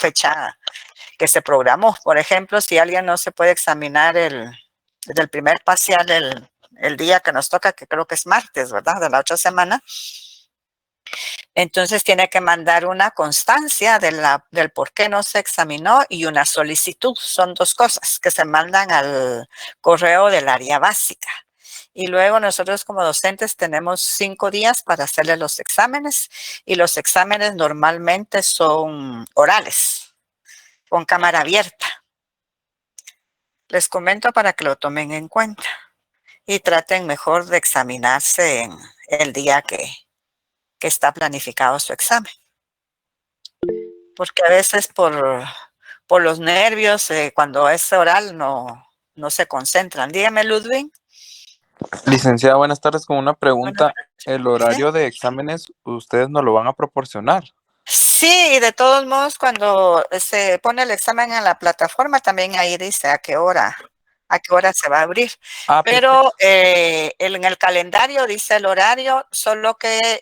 fecha que se programó. Por ejemplo, si alguien no se puede examinar el primer parcial el día que nos toca, que creo que es martes, ¿verdad? De la otra semana. Entonces tiene que mandar una constancia del por qué no se examinó y una solicitud. Son dos cosas que se mandan al correo del área básica. Y luego nosotros como docentes tenemos 5 días para hacerle los exámenes y los exámenes normalmente son orales, con cámara abierta. Les comento para que lo tomen en cuenta y traten mejor de examinarse en el día que está planificado su examen. Porque a veces por los nervios, cuando es oral, no se concentran. Dígame, Ludwig. Licenciada, buenas tardes. Con una Buenas pregunta, tardes. ¿el ¿Sí? horario de exámenes ustedes nos lo van a proporcionar? Sí, y de todos modos, cuando se pone el examen en la plataforma, también ahí dice a qué hora se va a abrir. Ah, Pero perfecto. en el calendario dice el horario, solo que,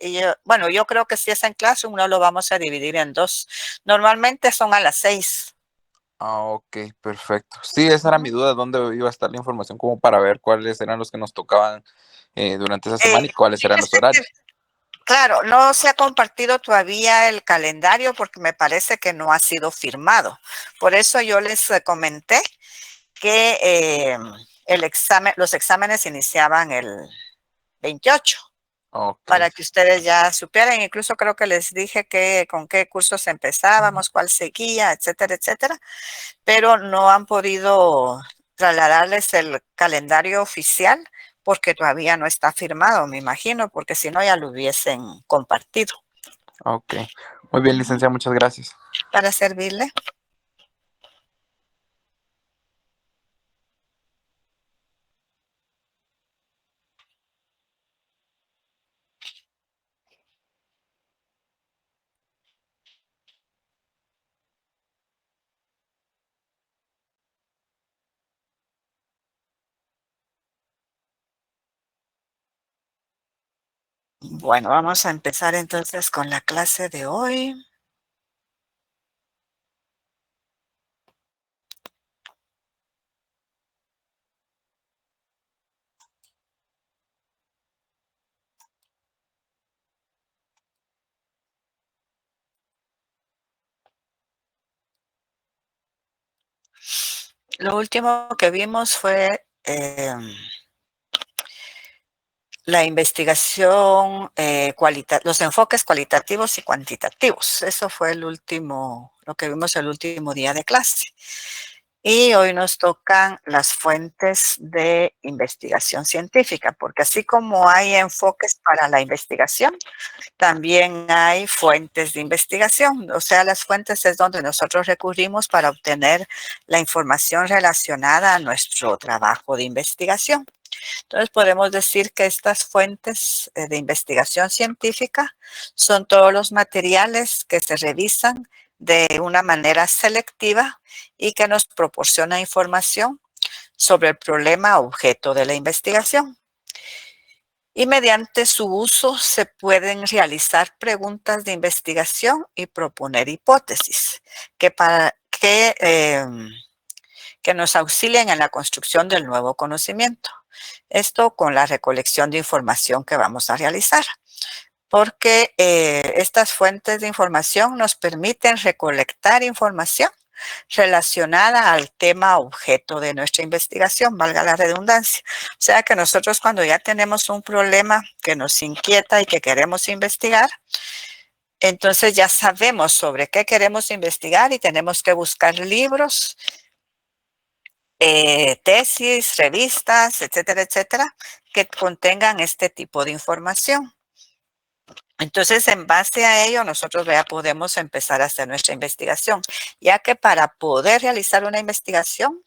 yo creo que si es en clase, uno lo vamos a dividir en 2. Normalmente son a las 6. Ah, ok, perfecto. Sí, esa era mi duda, dónde iba a estar la información como para ver cuáles eran los que nos tocaban durante esa semana y cuáles eran los Fíjese que, horarios. claro, no se ha compartido todavía el calendario porque me parece que no ha sido firmado. Por eso yo les comenté que los exámenes iniciaban el 28, Ok, para que ustedes ya supieran. Incluso creo que les dije con qué cursos empezábamos, cuál seguía, etcétera, etcétera, pero no han podido trasladarles el calendario oficial porque todavía no está firmado, me imagino, porque si no ya lo hubiesen compartido. ok. Muy bien, licenciada, muchas gracias. Para servirle. Bueno, vamos a empezar entonces con la clase de hoy. Lo último que vimos fue la investigación, los enfoques cualitativos y cuantitativos. Eso fue lo que vimos el último día de clase. Y hoy nos tocan las fuentes de investigación científica, porque así como hay enfoques para la investigación, también hay fuentes de investigación. O sea, las fuentes es donde nosotros recurrimos para obtener la información relacionada a nuestro trabajo de investigación. Entonces podemos decir que estas fuentes de investigación científica son todos los materiales que se revisan de una manera selectiva y que nos proporciona información sobre el problema objeto de la investigación. Y mediante su uso se pueden realizar preguntas de investigación y proponer hipótesis que nos auxilien en la construcción del nuevo conocimiento. Esto con la recolección de información que vamos a realizar, porque estas fuentes de información nos permiten recolectar información relacionada al tema objeto de nuestra investigación, valga la redundancia. O sea que nosotros cuando ya tenemos un problema que nos inquieta y que queremos investigar, entonces ya sabemos sobre qué queremos investigar y tenemos que buscar libros, tesis, revistas, etcétera, etcétera, que contengan este tipo de información. Entonces, en base a ello, nosotros ya podemos empezar a hacer nuestra investigación, ya que para poder realizar una investigación,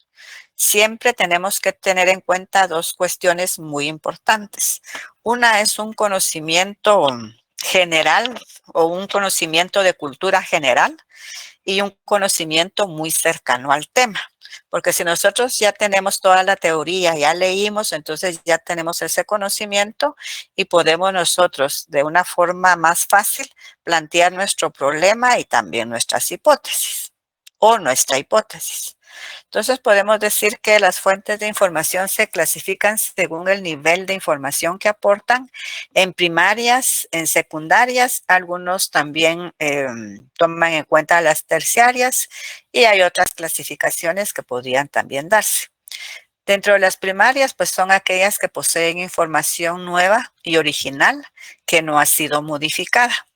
siempre tenemos que tener en cuenta 2 cuestiones muy importantes. Una es un conocimiento general o un conocimiento de cultura general y un conocimiento muy cercano al tema. Porque si nosotros ya tenemos toda la teoría, ya leímos, entonces ya tenemos ese conocimiento y podemos nosotros de una forma más fácil plantear nuestro problema y también nuestras hipótesis. o nuestra hipótesis. Entonces podemos decir que las fuentes de información se clasifican según el nivel de información que aportan en primarias, en secundarias, algunos también toman en cuenta las terciarias y hay otras clasificaciones que podrían también darse. Dentro de las primarias, pues son aquellas que poseen información nueva y original que no ha sido modificada.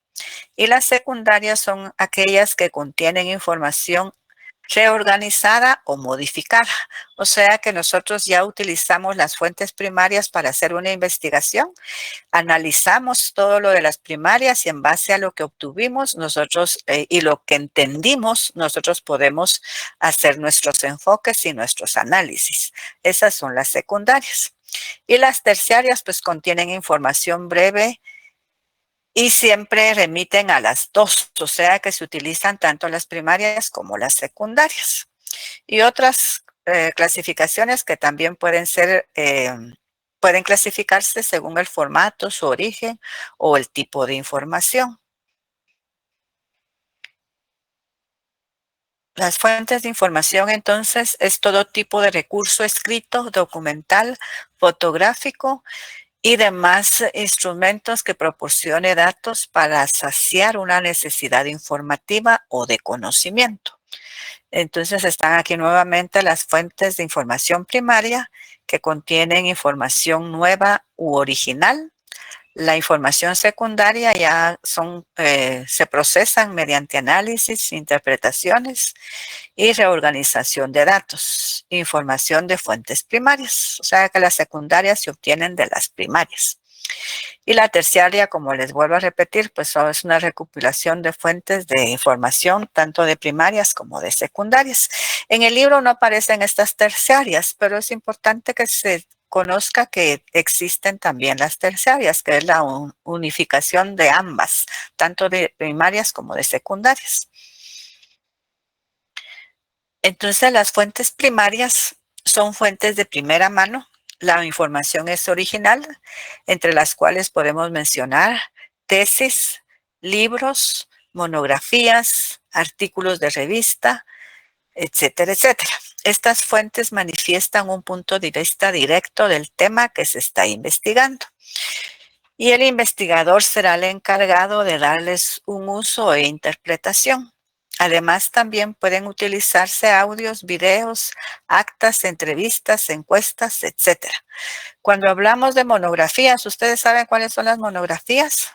Y las secundarias son aquellas que contienen información reorganizada o modificada. O sea que nosotros ya utilizamos las fuentes primarias para hacer una investigación, analizamos todo lo de las primarias y en base a lo que obtuvimos nosotros y lo que entendimos, nosotros podemos hacer nuestros enfoques y nuestros análisis. Esas son las secundarias. Y las terciarias pues contienen información breve y siempre remiten a las dos, o sea que se utilizan tanto las primarias como las secundarias. Y otras clasificaciones que también pueden clasificarse según el formato, su origen o el tipo de información. Las fuentes de información, entonces, es todo tipo de recurso escrito, documental, fotográfico y demás instrumentos que proporcione datos para saciar una necesidad informativa o de conocimiento. Entonces están aquí nuevamente las fuentes de información primaria que contienen información nueva u original. La información secundaria ya se procesan mediante análisis, interpretaciones y reorganización de datos. Información de fuentes primarias, o sea que las secundarias se obtienen de las primarias. Y la terciaria, como les vuelvo a repetir, pues es una recopilación de fuentes de información, tanto de primarias como de secundarias. En el libro no aparecen estas terciarias, pero es importante que se conozca que existen también las terciarias, que es la unificación de ambas, tanto de primarias como de secundarias. Entonces, las fuentes primarias son fuentes de primera mano. La información es original, entre las cuales podemos mencionar tesis, libros, monografías, artículos de revista, etcétera, etcétera. Estas fuentes manifiestan un punto de vista directo del tema que se está investigando. Y el investigador será el encargado de darles un uso e interpretación. Además, también pueden utilizarse audios, videos, actas, entrevistas, encuestas, etcétera. Cuando hablamos de monografías, ¿ustedes saben cuáles son las monografías?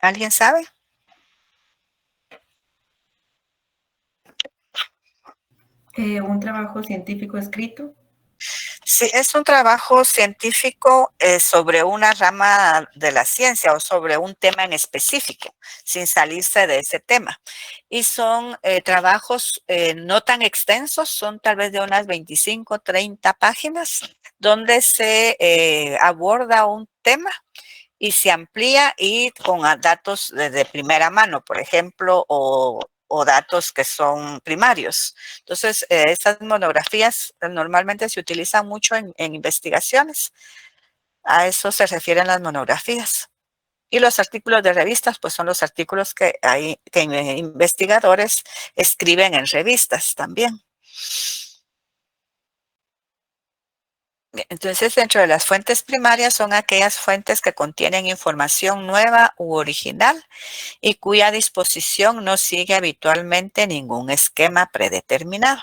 ¿Alguien sabe? Un trabajo científico escrito. Sí, es un trabajo científico sobre una rama de la ciencia o sobre un tema en específico, sin salirse de ese tema. Y son trabajos no tan extensos, son tal vez de unas 25, 30 páginas, donde se aborda un tema y se amplía y con datos de primera mano, por ejemplo, o datos que son primarios. Entonces, esas monografías normalmente se utilizan mucho en investigaciones. A eso se refieren las monografías. Y los artículos de revistas, pues son los artículos que investigadores escriben en revistas también. Entonces, dentro de las fuentes primarias son aquellas fuentes que contienen información nueva u original y cuya disposición no sigue habitualmente ningún esquema predeterminado.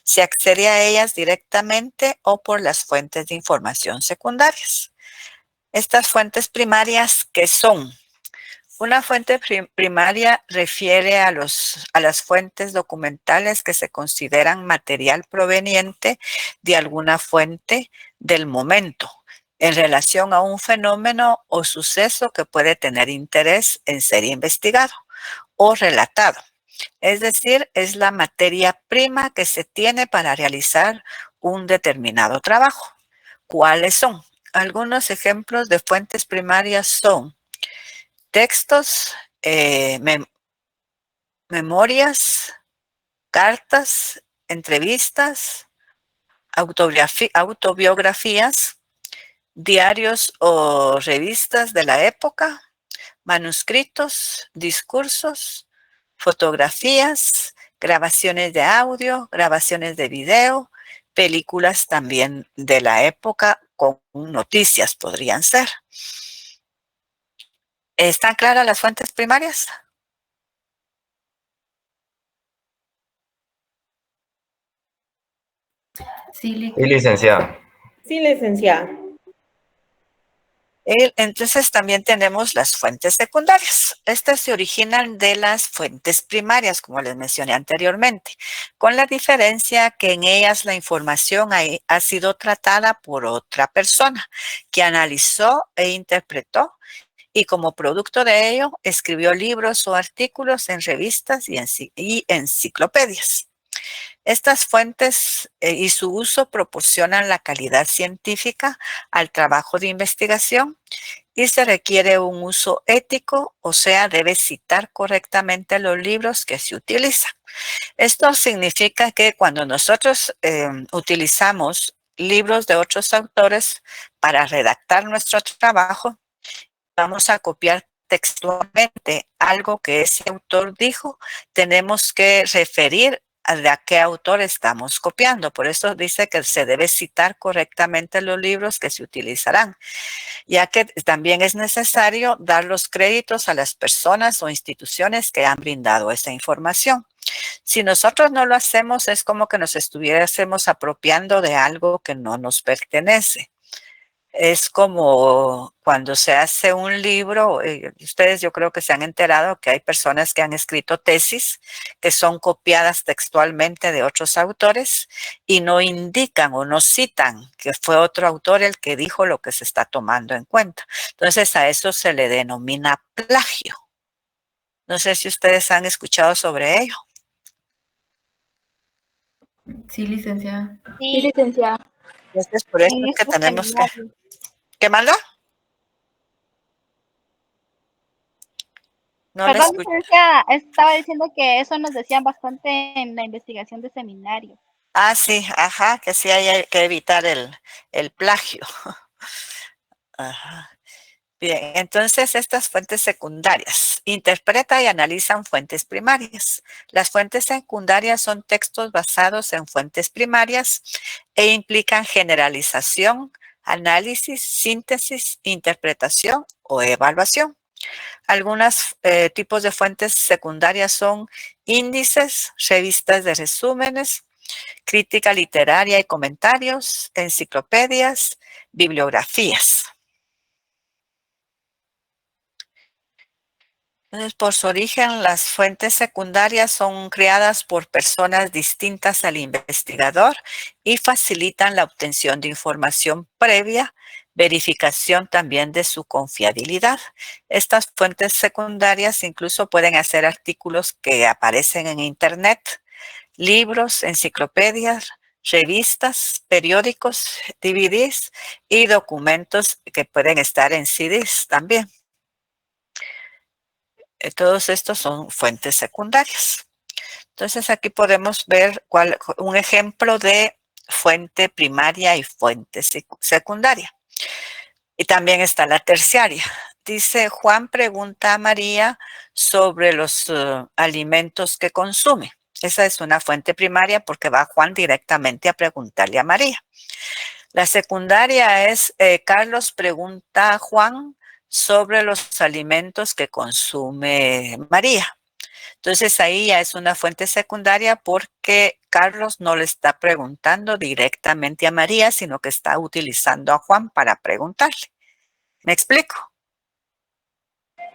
Se accede a ellas directamente o por las fuentes de información secundarias. Estas fuentes primarias, ¿qué son? Una fuente primaria refiere a las fuentes documentales que se consideran material proveniente de alguna fuente del momento en relación a un fenómeno o suceso que puede tener interés en ser investigado o relatado. Es decir, es la materia prima que se tiene para realizar un determinado trabajo. ¿Cuáles son? Algunos ejemplos de fuentes primarias son textos, memorias, cartas, entrevistas, autobiografías, diarios o revistas de la época, manuscritos, discursos, fotografías, grabaciones de audio, grabaciones de video, películas también de la época con noticias podrían ser. ¿Están claras las fuentes primarias? Sí, licenciada. Sí, licenciada. Entonces también tenemos las fuentes secundarias. Estas se originan de las fuentes primarias, como les mencioné anteriormente, con la diferencia que en ellas la información ha sido tratada por otra persona que analizó e interpretó y como producto de ello escribió libros o artículos en revistas y enciclopedias. Estas fuentes y su uso proporcionan la calidad científica al trabajo de investigación y se requiere un uso ético, o sea, debe citar correctamente los libros que se utilizan. Esto significa que cuando nosotros utilizamos libros de otros autores para redactar nuestro trabajo, vamos a copiar textualmente algo que ese autor dijo, tenemos que referir a qué autor estamos copiando. Por eso dice que se debe citar correctamente los libros que se utilizarán, ya que también es necesario dar los créditos a las personas o instituciones que han brindado esa información. Si nosotros no lo hacemos, es como que nos estuviésemos apropiando de algo que no nos pertenece. Es como cuando se hace un libro, ustedes yo creo que se han enterado que hay personas que han escrito tesis que son copiadas textualmente de otros autores y no indican o no citan que fue otro autor el que dijo lo que se está tomando en cuenta. Entonces a eso se le denomina plagio. No sé si ustedes han escuchado sobre ello. Sí, licenciada. Sí, licenciada. Entonces por eso es que tenemos que... ¿Qué manda? No le Perdón, escucho. licenciada, estaba diciendo que eso nos decían bastante en la investigación de seminario. Ah, sí, ajá, que sí hay que evitar el plagio. Ajá. Bien, entonces estas fuentes secundarias interpreta y analizan fuentes primarias. Las fuentes secundarias son textos basados en fuentes primarias e implican generalización, análisis, síntesis, interpretación o evaluación. Algunos tipos de fuentes secundarias son índices, revistas de resúmenes, crítica literaria y comentarios, enciclopedias, bibliografías. Entonces, por su origen, las fuentes secundarias son creadas por personas distintas al investigador y facilitan la obtención de información previa, verificación también de su confiabilidad. Estas fuentes secundarias incluso pueden hacer artículos que aparecen en Internet, libros, enciclopedias, revistas, periódicos, DVDs y documentos que pueden estar en CDs también. Todos estos son fuentes secundarias. Entonces aquí podemos ver un ejemplo de fuente primaria y fuente secundaria. Y también está la terciaria. Dice, Juan pregunta a María sobre los alimentos que consume. Esa es una fuente primaria porque va Juan directamente a preguntarle a María. La secundaria es, Carlos pregunta a Juan sobre los alimentos que consume María. Entonces ahí ya es una fuente secundaria porque Carlos no le está preguntando directamente a María, sino que está utilizando a Juan para preguntarle. ¿Me explico?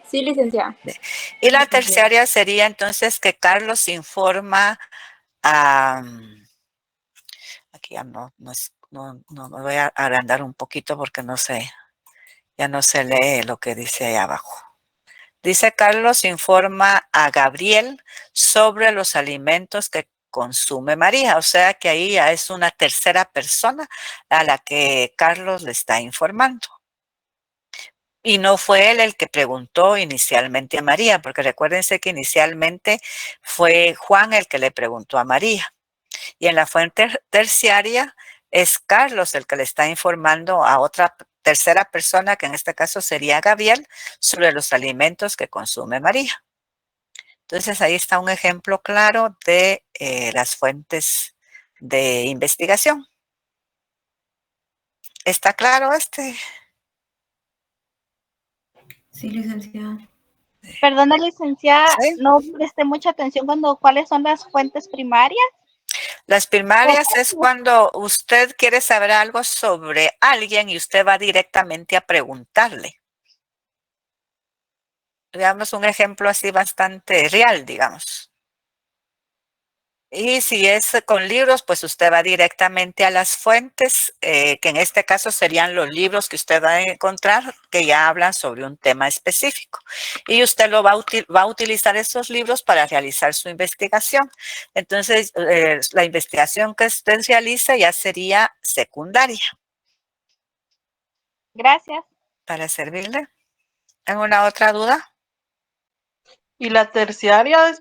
Sí, licenciada. Y la terciaria sería entonces que Carlos informa a... Aquí ya no me voy a agrandar un poquito porque no sé, ya no se lee lo que dice ahí abajo. Dice Carlos informa a Gabriel sobre los alimentos que consume María. O sea que ahí ya es una tercera persona a la que Carlos le está informando. Y no fue él el que preguntó inicialmente a María, porque recuérdense que inicialmente fue Juan el que le preguntó a María. Y en la fuente terciaria es Carlos el que le está informando a otra tercera persona, que en este caso sería Gabriel, sobre los alimentos que consume María. Entonces ahí está un ejemplo claro de las fuentes de investigación. ¿Está claro este? Sí, licenciada. Perdona, licenciada, ¿Sí? no presté mucha atención cuáles son las fuentes primarias. Las primarias es cuando usted quiere saber algo sobre alguien y usted va directamente a preguntarle. Digamos un ejemplo así bastante real, digamos. Y si es con libros, pues usted va directamente a las fuentes, que en este caso serían los libros que usted va a encontrar que ya hablan sobre un tema específico. Y usted va a utilizar esos libros para realizar su investigación. Entonces, la investigación que usted realiza ya sería secundaria. Gracias. Para servirle. ¿Alguna otra duda? ¿Y la terciaria?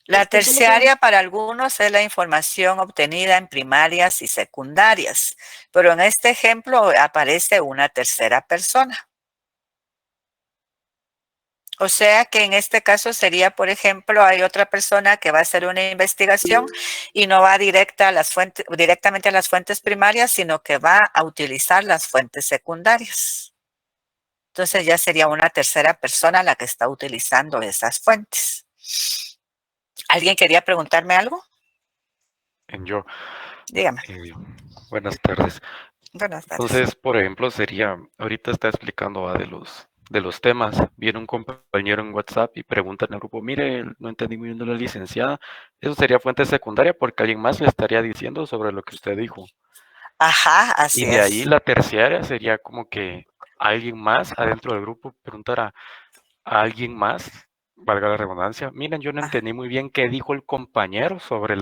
La terciaria para algunos es la información obtenida en primarias y secundarias, pero en este ejemplo aparece una tercera persona. O sea que en este caso sería, por ejemplo, hay otra persona que va a hacer una investigación y no va directamente a las fuentes primarias, sino que va a utilizar las fuentes secundarias. Entonces ya sería una tercera persona la que está utilizando esas fuentes. ¿Alguien quería preguntarme algo? Yo, Dígame. buenas tardes. Buenas tardes. Entonces, por ejemplo, ahorita está explicando de los temas. Viene un compañero en WhatsApp y pregunta en el grupo, mire, no entendí muy bien de la licenciada. Eso sería fuente secundaria porque alguien más le estaría diciendo sobre lo que usted dijo. Ajá, así Y de ahí es. la terciaria sería como que alguien más adentro del grupo preguntara a alguien más, valga la redundancia, miren, yo no entendí muy bien qué dijo el compañero sobre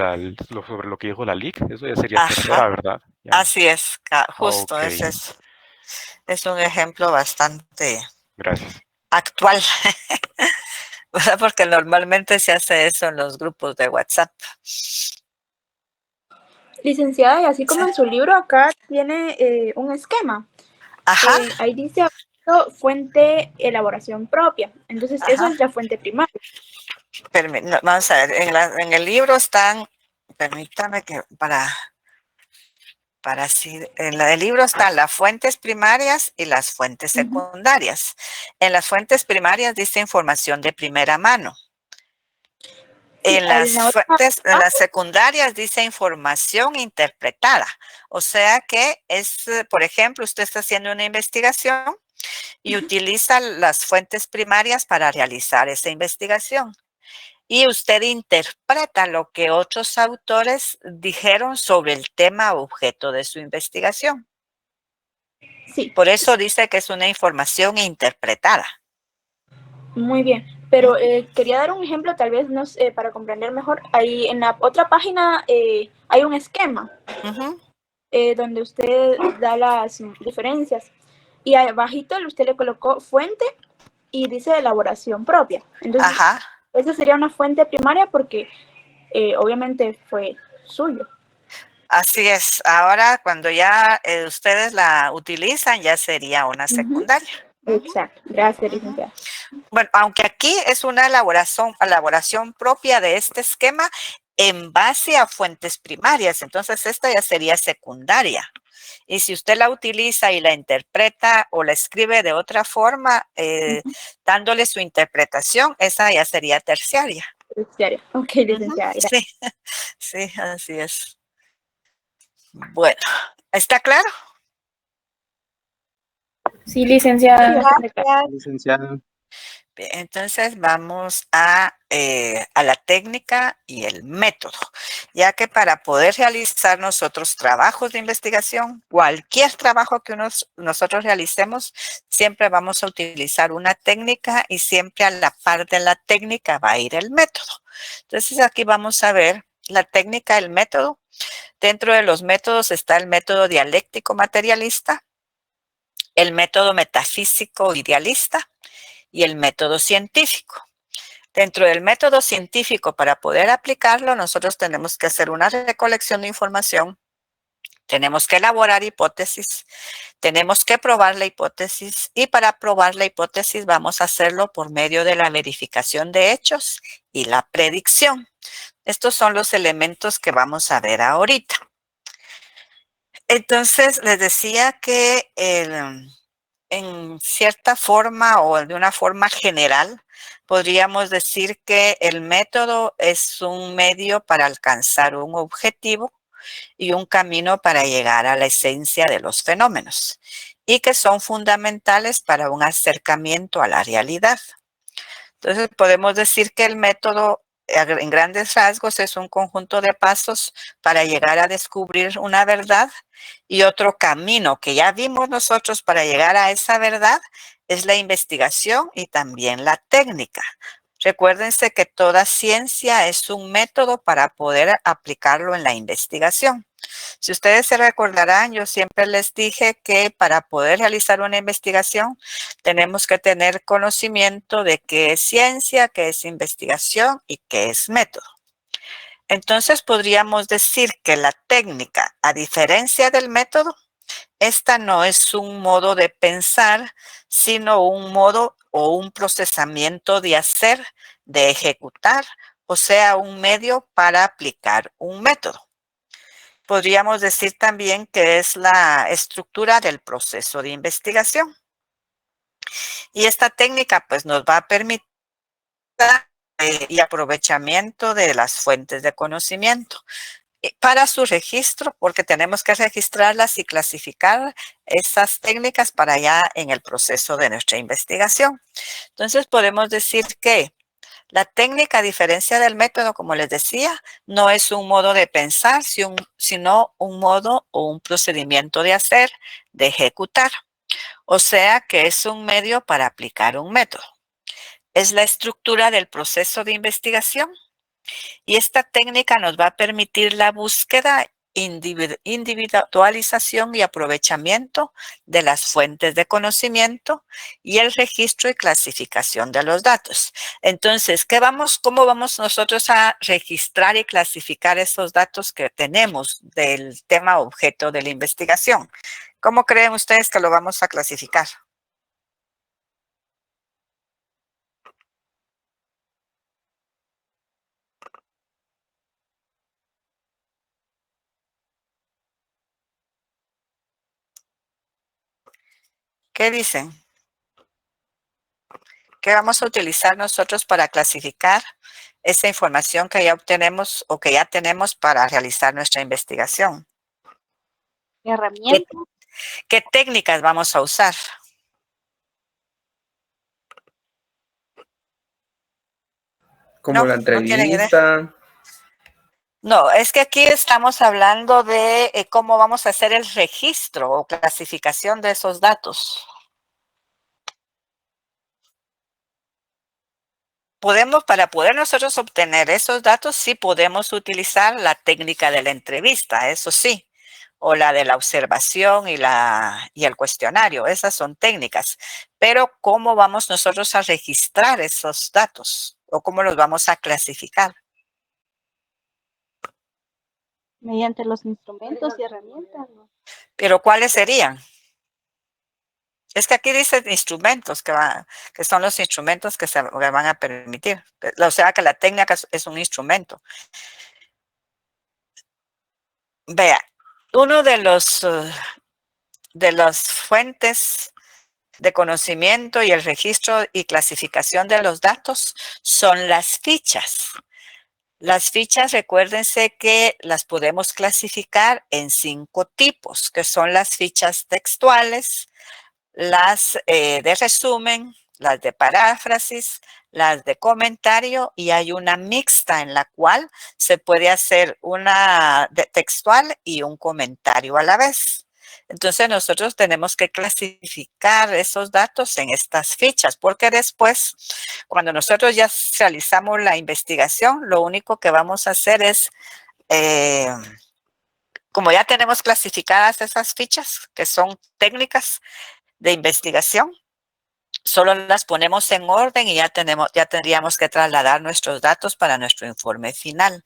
sobre lo que dijo la LIC. Eso ya sería tercera, Ajá, ¿verdad? Ya. así es, justo, Ok, ese es un ejemplo bastante gracias. actual, ¿verdad? Porque normalmente se hace eso en los grupos de WhatsApp. Licenciada, y así como en su libro acá tiene un esquema. Ajá, Ahí dice fuente elaboración propia. Entonces, eso ajá. es la fuente primaria. No, vamos a ver, en el libro están, permítame que para así, en el libro están las fuentes primarias y las fuentes secundarias. En las fuentes primarias dice información de primera mano. Sí, En las fuentes, en ah, las secundarias dice información interpretada. O sea que es, por ejemplo, usted está haciendo una investigación y utiliza las fuentes primarias para realizar esa investigación. Y usted interpreta lo que otros autores dijeron sobre el tema objeto de su investigación. sí, Por eso dice que es una información interpretada. muy bien. Pero quería dar un ejemplo, tal vez no sé, para comprender mejor. Ahí en la otra página hay un esquema donde usted da las diferencias. Y abajito usted le colocó fuente y dice elaboración propia. Entonces, Ajá. esa sería una fuente primaria porque obviamente fue suyo. Así es. Ahora, cuando ya ustedes la utilizan, ya sería una secundaria. Exacto. Gracias, licenciada. Bueno, aunque aquí es una elaboración propia de este esquema en base a fuentes primarias, entonces esta ya sería secundaria. Y si usted la utiliza y la interpreta o la escribe de otra forma, dándole su interpretación, esa ya sería terciaria. Terciaria. Ok, licenciada. Sí, sí, así es. Bueno, ¿está claro? Sí, licenciada. Gracias. Licenciada. Bien, entonces vamos a la técnica y el método, ya que para poder realizar nosotros trabajos de investigación, cualquier trabajo que nosotros realicemos, siempre vamos a utilizar una técnica y siempre a la par de la técnica va a ir el método. Entonces aquí vamos a ver la técnica, el método. Dentro de los métodos está el método dialéctico materialista, el método metafísico idealista y el método científico. Dentro del método científico, para poder aplicarlo, nosotros tenemos que hacer una recolección de información, Tenemos que elaborar hipótesis, tenemos que probar la hipótesis y para probar la hipótesis vamos a hacerlo por medio de la verificación de hechos y la predicción. Estos son los elementos que vamos a ver ahorita. Entonces, les decía que en cierta forma o de una forma general, podríamos decir que el método es un medio para alcanzar un objetivo y un camino para llegar a la esencia de los fenómenos y que son fundamentales para un acercamiento a la realidad. Entonces podemos decir que el método en grandes rasgos es un conjunto de pasos para llegar a descubrir una verdad y otro camino que ya vimos nosotros para llegar a esa verdad es la investigación y también la técnica. Recuérdense que toda ciencia es un método para poder aplicarlo en la investigación. Si ustedes se recordarán, yo siempre les dije que para poder realizar una investigación tenemos que tener conocimiento de qué es ciencia, qué es investigación y qué es método. Entonces podríamos decir que la técnica, a diferencia del método, esta no es un modo de pensar, sino un modo o un procesamiento de hacer, de ejecutar, o sea, un medio para aplicar un método. Podríamos decir también que es la estructura del proceso de investigación. Y esta técnica pues nos va a permitir y aprovechamiento de las fuentes de conocimiento para su registro, porque tenemos que registrarlas y clasificar esas técnicas para ya en el proceso de nuestra investigación. Entonces podemos decir que la técnica, a diferencia del método, como les decía, no es un modo de pensar, sino un modo o un procedimiento de hacer, de ejecutar. O sea que es un medio para aplicar un método. Es la estructura del proceso de investigación y esta técnica nos va a permitir la búsqueda, individualización y aprovechamiento de las fuentes de conocimiento y el registro y clasificación de los datos. Entonces, ¿cómo vamos nosotros a registrar y clasificar esos datos que tenemos del tema objeto de la investigación? ¿Cómo creen ustedes que lo vamos a clasificar? ¿Qué dicen? ¿Qué vamos a utilizar nosotros para clasificar esa información que ya obtenemos o que ya tenemos para realizar nuestra investigación? Herramientas. ¿Qué técnicas vamos a usar? Como la entrevista. No, es que aquí estamos hablando de cómo vamos a hacer el registro o clasificación de esos datos. Para poder nosotros obtener esos datos, sí podemos utilizar la técnica de la entrevista, eso sí, o la de la observación y el cuestionario, esas son técnicas. Pero ¿cómo vamos nosotros a registrar esos datos? ¿O cómo los vamos a clasificar? Mediante los instrumentos y herramientas, ¿no? ¿Pero cuáles serían? Es que aquí dice instrumentos, que son los instrumentos que se van a permitir. O sea que la técnica es un instrumento. Vea, uno de las fuentes de conocimiento y el registro y clasificación de los datos son las fichas. Las fichas, recuérdense que las podemos clasificar en 5 tipos, que son las fichas textuales, las de resumen, las de paráfrasis, las de comentario y hay una mixta en la cual se puede hacer una de textual y un comentario a la vez. Entonces nosotros tenemos que clasificar esos datos en estas fichas porque después, cuando nosotros ya realizamos la investigación, lo único que vamos a hacer es, como ya tenemos clasificadas esas fichas, que son técnicas de investigación, solo las ponemos en orden y ya tendríamos que trasladar nuestros datos para nuestro informe final.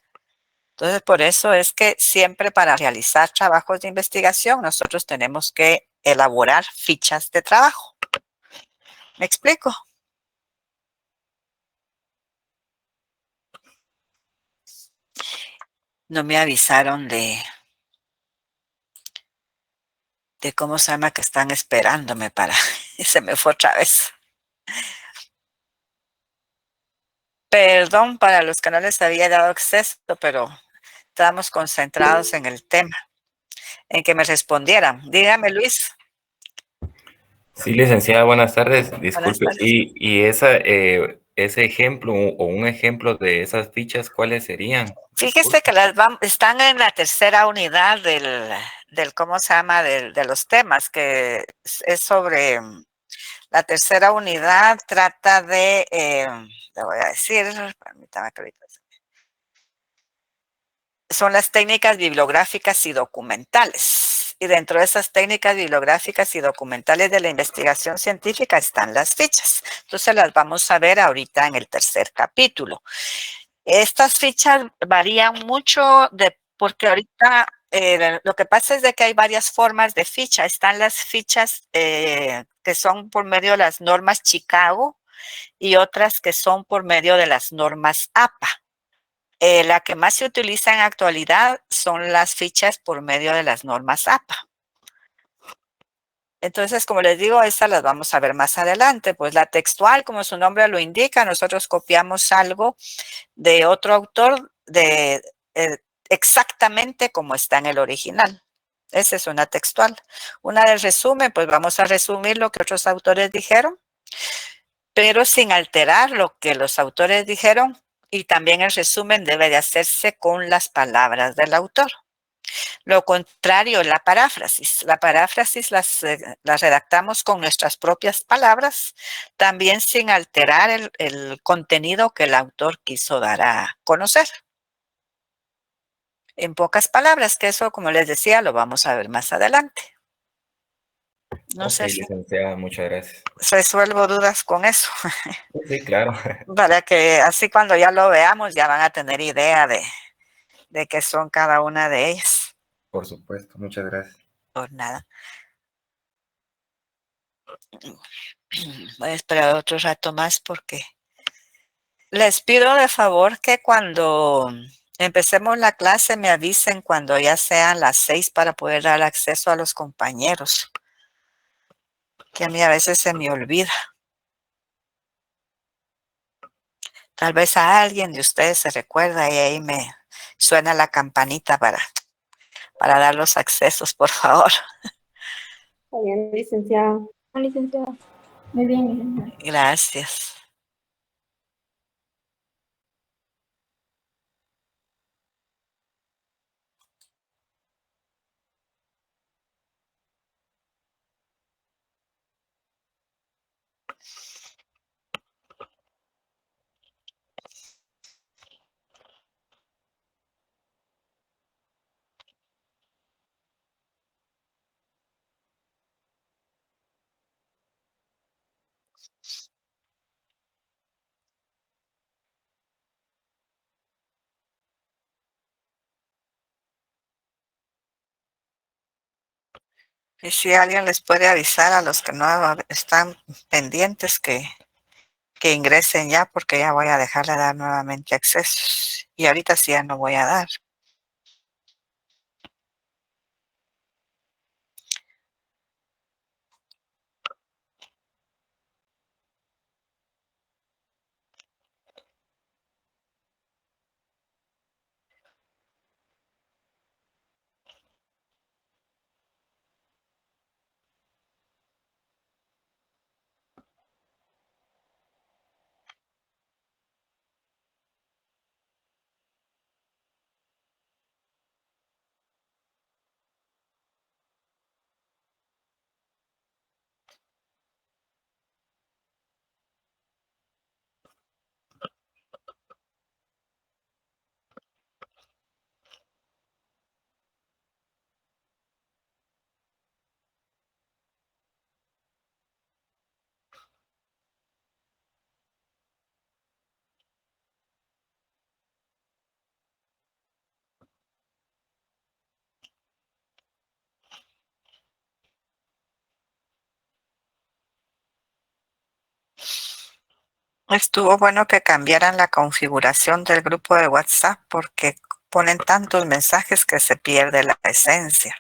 Entonces, por eso es que siempre para realizar trabajos de investigación, nosotros tenemos que elaborar fichas de trabajo. ¿Me explico? No me avisaron de cómo se llama que están esperándome para... Y se me fue otra vez. Perdón para los que no les había dado acceso, pero estábamos concentrados en el tema, en que me respondieran. Dígame, Luis. Sí, licenciada, buenas tardes. Buenas Disculpe. tardes. Y ese ejemplo o un ejemplo de esas fichas, ¿cuáles serían? Fíjese que están en la tercera unidad del ¿cómo se llama? De los temas, que es sobre la tercera unidad, trata de, le voy a decir, permítame que ahorita son las técnicas bibliográficas y documentales. Y dentro de esas técnicas bibliográficas y documentales de la investigación científica están las fichas. Entonces las vamos a ver ahorita en el tercer capítulo. Estas fichas varían mucho porque ahorita lo que pasa es de que hay varias formas de ficha. Están las fichas que son por medio de las normas Chicago y otras que son por medio de las normas APA. La que más se utiliza en actualidad son las fichas por medio de las normas APA. Entonces, como les digo, estas las vamos a ver más adelante. Pues la textual, como su nombre lo indica, nosotros copiamos algo de otro autor exactamente como está en el original. Esa es una textual. Una del resumen, pues vamos a resumir lo que otros autores dijeron, pero sin alterar lo que los autores dijeron, y también el resumen debe de hacerse con las palabras del autor. Lo contrario, la paráfrasis. La paráfrasis las redactamos con nuestras propias palabras, también sin alterar el contenido que el autor quiso dar a conocer. En pocas palabras, que eso, como les decía, lo vamos a ver más adelante. No sé si licenciada, muchas gracias. resuelvo dudas con eso. Sí, claro. Para que así cuando ya lo veamos ya van a tener idea de qué son cada una de ellas. Por supuesto, muchas gracias. Por nada. Voy a esperar otro rato más porque les pido de favor que cuando empecemos la clase me avisen cuando ya sean las 6 para poder dar acceso a los compañeros, que a mí a veces se me olvida. Tal vez a alguien de ustedes se recuerda y ahí me suena la campanita para dar los accesos, por favor. Está bien, licenciada. Licenciada. Muy bien, licenciada. Gracias. Y si alguien les puede avisar a los que no están pendientes que ingresen ya, porque ya voy a dejar de dar nuevamente accesos. Y ahorita sí ya no voy a dar. Estuvo bueno que cambiaran la configuración del grupo de WhatsApp porque ponen tantos mensajes que se pierde la esencia.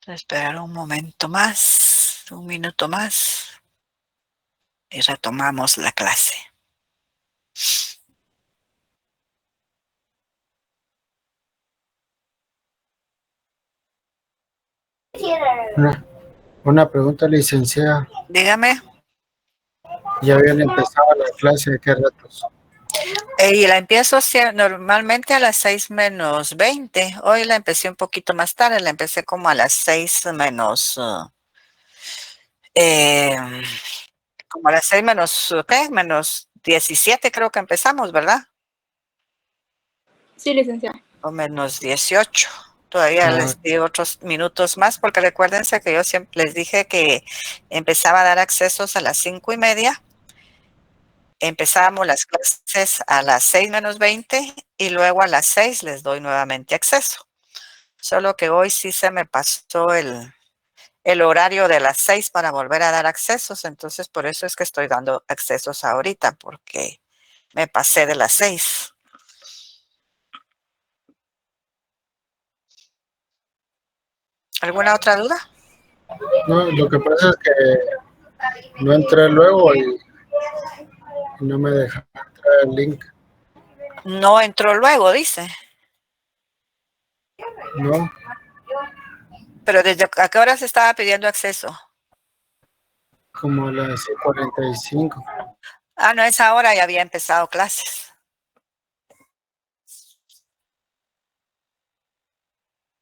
Esperar un momento más, un minuto más y retomamos la clase. Una pregunta, licenciada. Dígame. ¿Ya habían empezado la clase? ¿De qué ratos? Y la empiezo normalmente a las 6:20. Hoy la empecé un poquito más tarde, la empecé como a las 6 menos... como a las 6 menos 17 creo que empezamos, ¿verdad? Sí, licenciada. O menos 18. Todavía les di otros minutos más porque recuérdense que yo siempre les dije que empezaba a dar accesos a las 5:30. Empezábamos las clases a las 6:20 y luego a las 6 les doy nuevamente acceso. Solo que hoy sí se me pasó el horario de las 6 para volver a dar accesos, entonces por eso es que estoy dando accesos ahorita, porque me pasé de las 6. ¿Alguna otra duda? No, lo que pasa es que no entré luego y no me deja entrar el link. No entró luego, dice. No. ¿Pero desde a qué hora se estaba pidiendo acceso? Como a las 45. Ah, no, esa hora ya había empezado clases.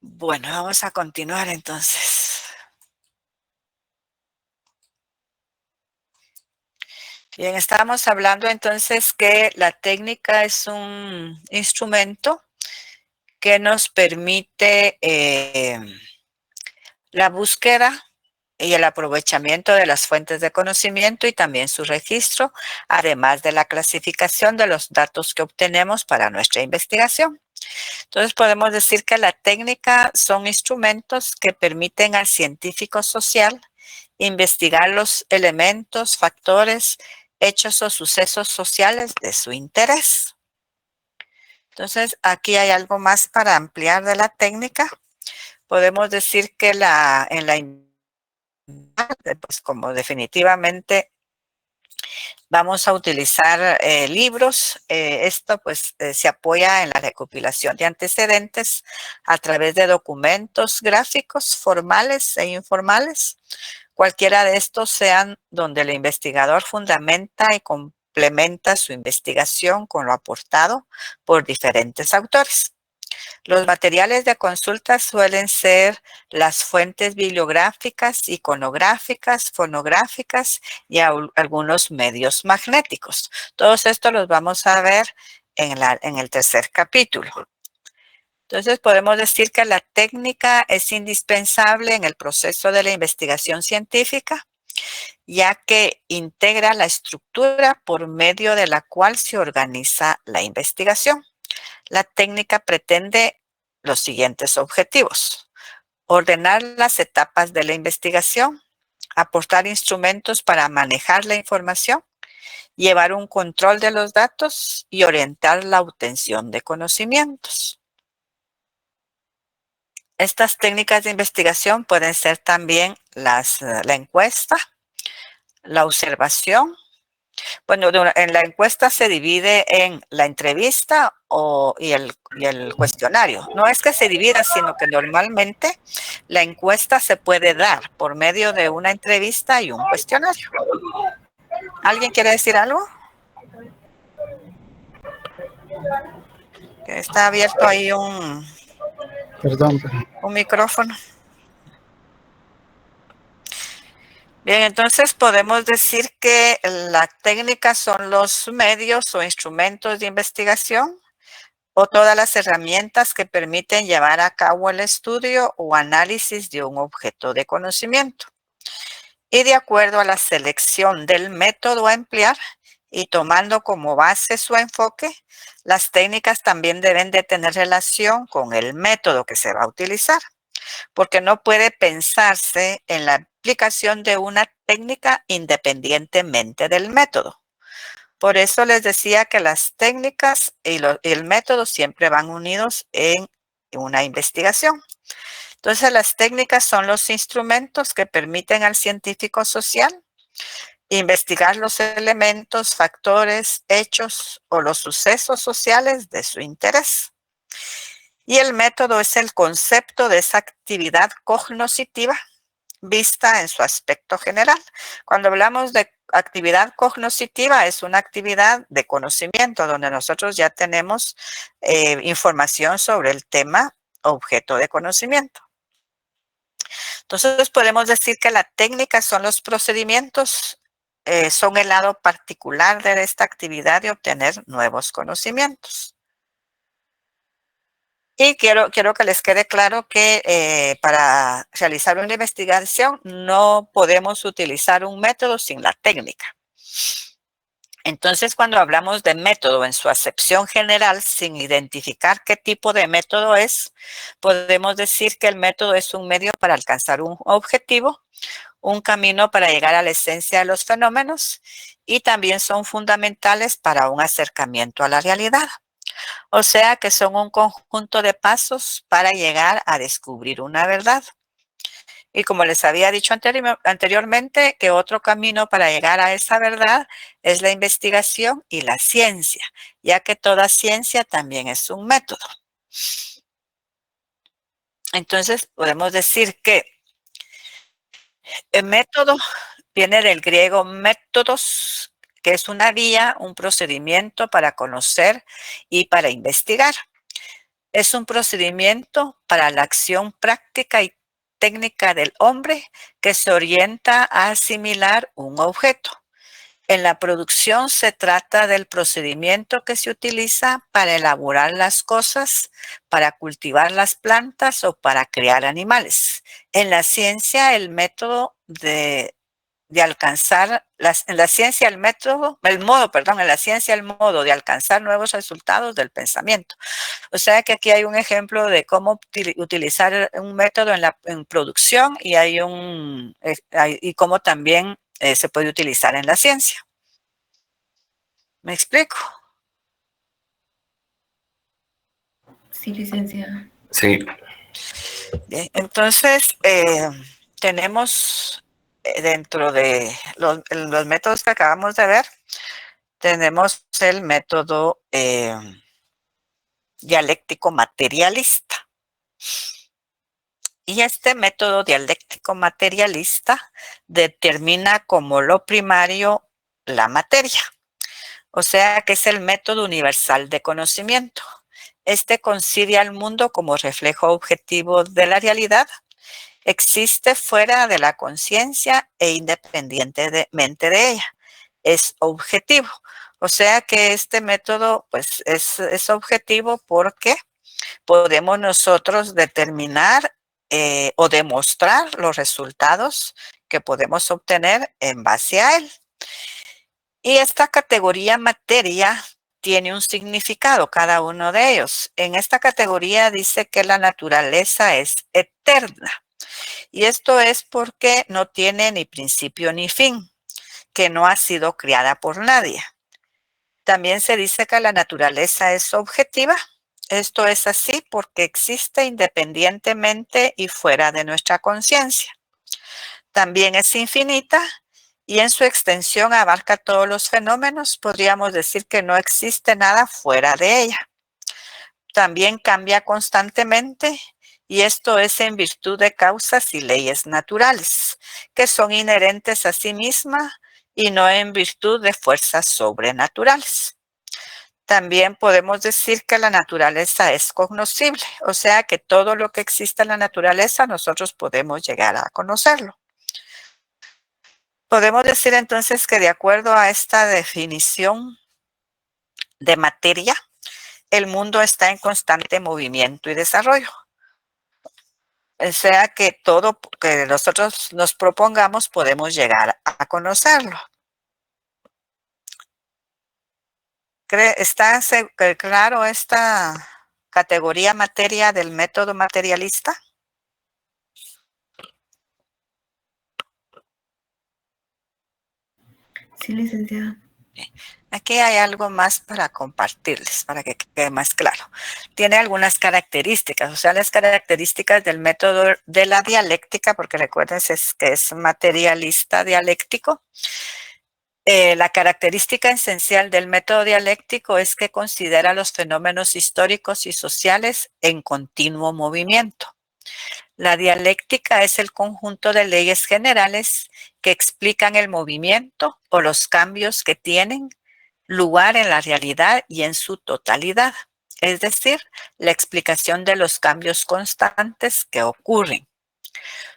Bueno, vamos a continuar entonces. Bien, estábamos hablando entonces que la técnica es un instrumento que nos permite la búsqueda y el aprovechamiento de las fuentes de conocimiento y también su registro, además de la clasificación de los datos que obtenemos para nuestra investigación. Entonces podemos decir que la técnica son instrumentos que permiten al científico social investigar los elementos, factores, hechos o sucesos sociales de su interés. Entonces aquí hay algo más para ampliar de la técnica. Podemos decir que pues como definitivamente vamos a utilizar libros. Esto pues se apoya en la recopilación de antecedentes a través de documentos gráficos formales e informales. Cualquiera de estos sean donde el investigador fundamenta y complementa su investigación con lo aportado por diferentes autores. Los materiales de consulta suelen ser las fuentes bibliográficas, iconográficas, fonográficas y algunos medios magnéticos. Todos estos los vamos a ver en el tercer capítulo. Entonces podemos decir que la técnica es indispensable en el proceso de la investigación científica, ya que integra la estructura por medio de la cual se organiza la investigación. La técnica pretende los siguientes objetivos: ordenar las etapas de la investigación, aportar instrumentos para manejar la información, llevar un control de los datos y orientar la obtención de conocimientos. Estas técnicas de investigación pueden ser también la encuesta, la observación. Bueno, en la encuesta se divide en la entrevista y el cuestionario. No es que se divida, sino que normalmente la encuesta se puede dar por medio de una entrevista y un cuestionario. ¿Alguien quiere decir algo? Que está abierto ahí un micrófono. Bien, entonces podemos decir que las técnicas son los medios o instrumentos de investigación o todas las herramientas que permiten llevar a cabo el estudio o análisis de un objeto de conocimiento. Y de acuerdo a la selección del método a emplear y tomando como base su enfoque, las técnicas también deben de tener relación con el método que se va a utilizar, porque no puede pensarse en la aplicación de una técnica independientemente del método. Por eso les decía que las técnicas y el método siempre van unidos en una investigación. Entonces, las técnicas son los instrumentos que permiten al científico social investigar los elementos, factores, hechos o los sucesos sociales de su interés. Y el método es el concepto de esa actividad cognoscitiva vista en su aspecto general. Cuando hablamos de actividad cognoscitiva, es una actividad de conocimiento donde nosotros ya tenemos información sobre el tema objeto de conocimiento. Entonces podemos decir que la técnica son los procedimientos, son el lado particular de esta actividad de obtener nuevos conocimientos. Y quiero que les quede claro que para realizar una investigación no podemos utilizar un método sin la técnica. Entonces, cuando hablamos de método en su acepción general, sin identificar qué tipo de método es, podemos decir que el método es un medio para alcanzar un objetivo, un camino para llegar a la esencia de los fenómenos y también son fundamentales para un acercamiento a la realidad. O sea que son un conjunto de pasos para llegar a descubrir una verdad. Y como les había dicho anteriormente, que otro camino para llegar a esa verdad es la investigación y la ciencia, ya que toda ciencia también es un método. Entonces, podemos decir que el método viene del griego métodos, que es una vía, un procedimiento para conocer y para investigar. Es un procedimiento para la acción práctica y técnica del hombre que se orienta a asimilar un objeto. En la producción se trata del procedimiento que se utiliza para elaborar las cosas, para cultivar las plantas o para crear animales. En la ciencia, el método de alcanzar, en la ciencia el modo de alcanzar nuevos resultados del pensamiento. O sea que aquí hay un ejemplo de cómo utilizar un método en producción y y cómo también se puede utilizar en la ciencia. ¿Me explico? Sí, licenciada. Sí. Bien, entonces tenemos dentro de los métodos que acabamos de ver, tenemos el método dialéctico materialista. Y este método dialéctico materialista determina como lo primario la materia. O sea que es el método universal de conocimiento. Este concibe al mundo como reflejo objetivo de la realidad. Existe fuera de la conciencia e independientemente de ella. Es objetivo. O sea que este método pues, es objetivo porque podemos nosotros determinar o demostrar los resultados que podemos obtener en base a él. Y esta categoría materia tiene un significado, cada uno de ellos. En esta categoría dice que la naturaleza es eterna. Y esto es porque no tiene ni principio ni fin, que no ha sido creada por nadie. También se dice que la naturaleza es objetiva. Esto es así porque existe independientemente y fuera de nuestra conciencia. También es infinita y en su extensión abarca todos los fenómenos. Podríamos decir que no existe nada fuera de ella. también cambia constantemente, y esto es en virtud de causas y leyes naturales, que son inherentes a sí misma y no en virtud de fuerzas sobrenaturales. También podemos decir que la naturaleza es cognoscible, o sea que todo lo que existe en la naturaleza nosotros podemos llegar a conocerlo. Podemos decir entonces que de acuerdo a esta definición de materia, el mundo está en constante movimiento y desarrollo. O sea que todo que nosotros nos propongamos podemos llegar a conocerlo. ¿Está claro esta categoría materia del método materialista? Sí, licenciada. Aquí hay algo más para compartirles, para que quede más claro. Tiene algunas características, o sea, las características del método de la dialéctica, porque recuerden que es materialista dialéctico. La característica esencial del método dialéctico es que considera los fenómenos históricos y sociales en continuo movimiento. La dialéctica es el conjunto de leyes generales que explican el movimiento o los cambios que tienen lugar en la realidad y en su totalidad, es decir, la explicación de los cambios constantes que ocurren.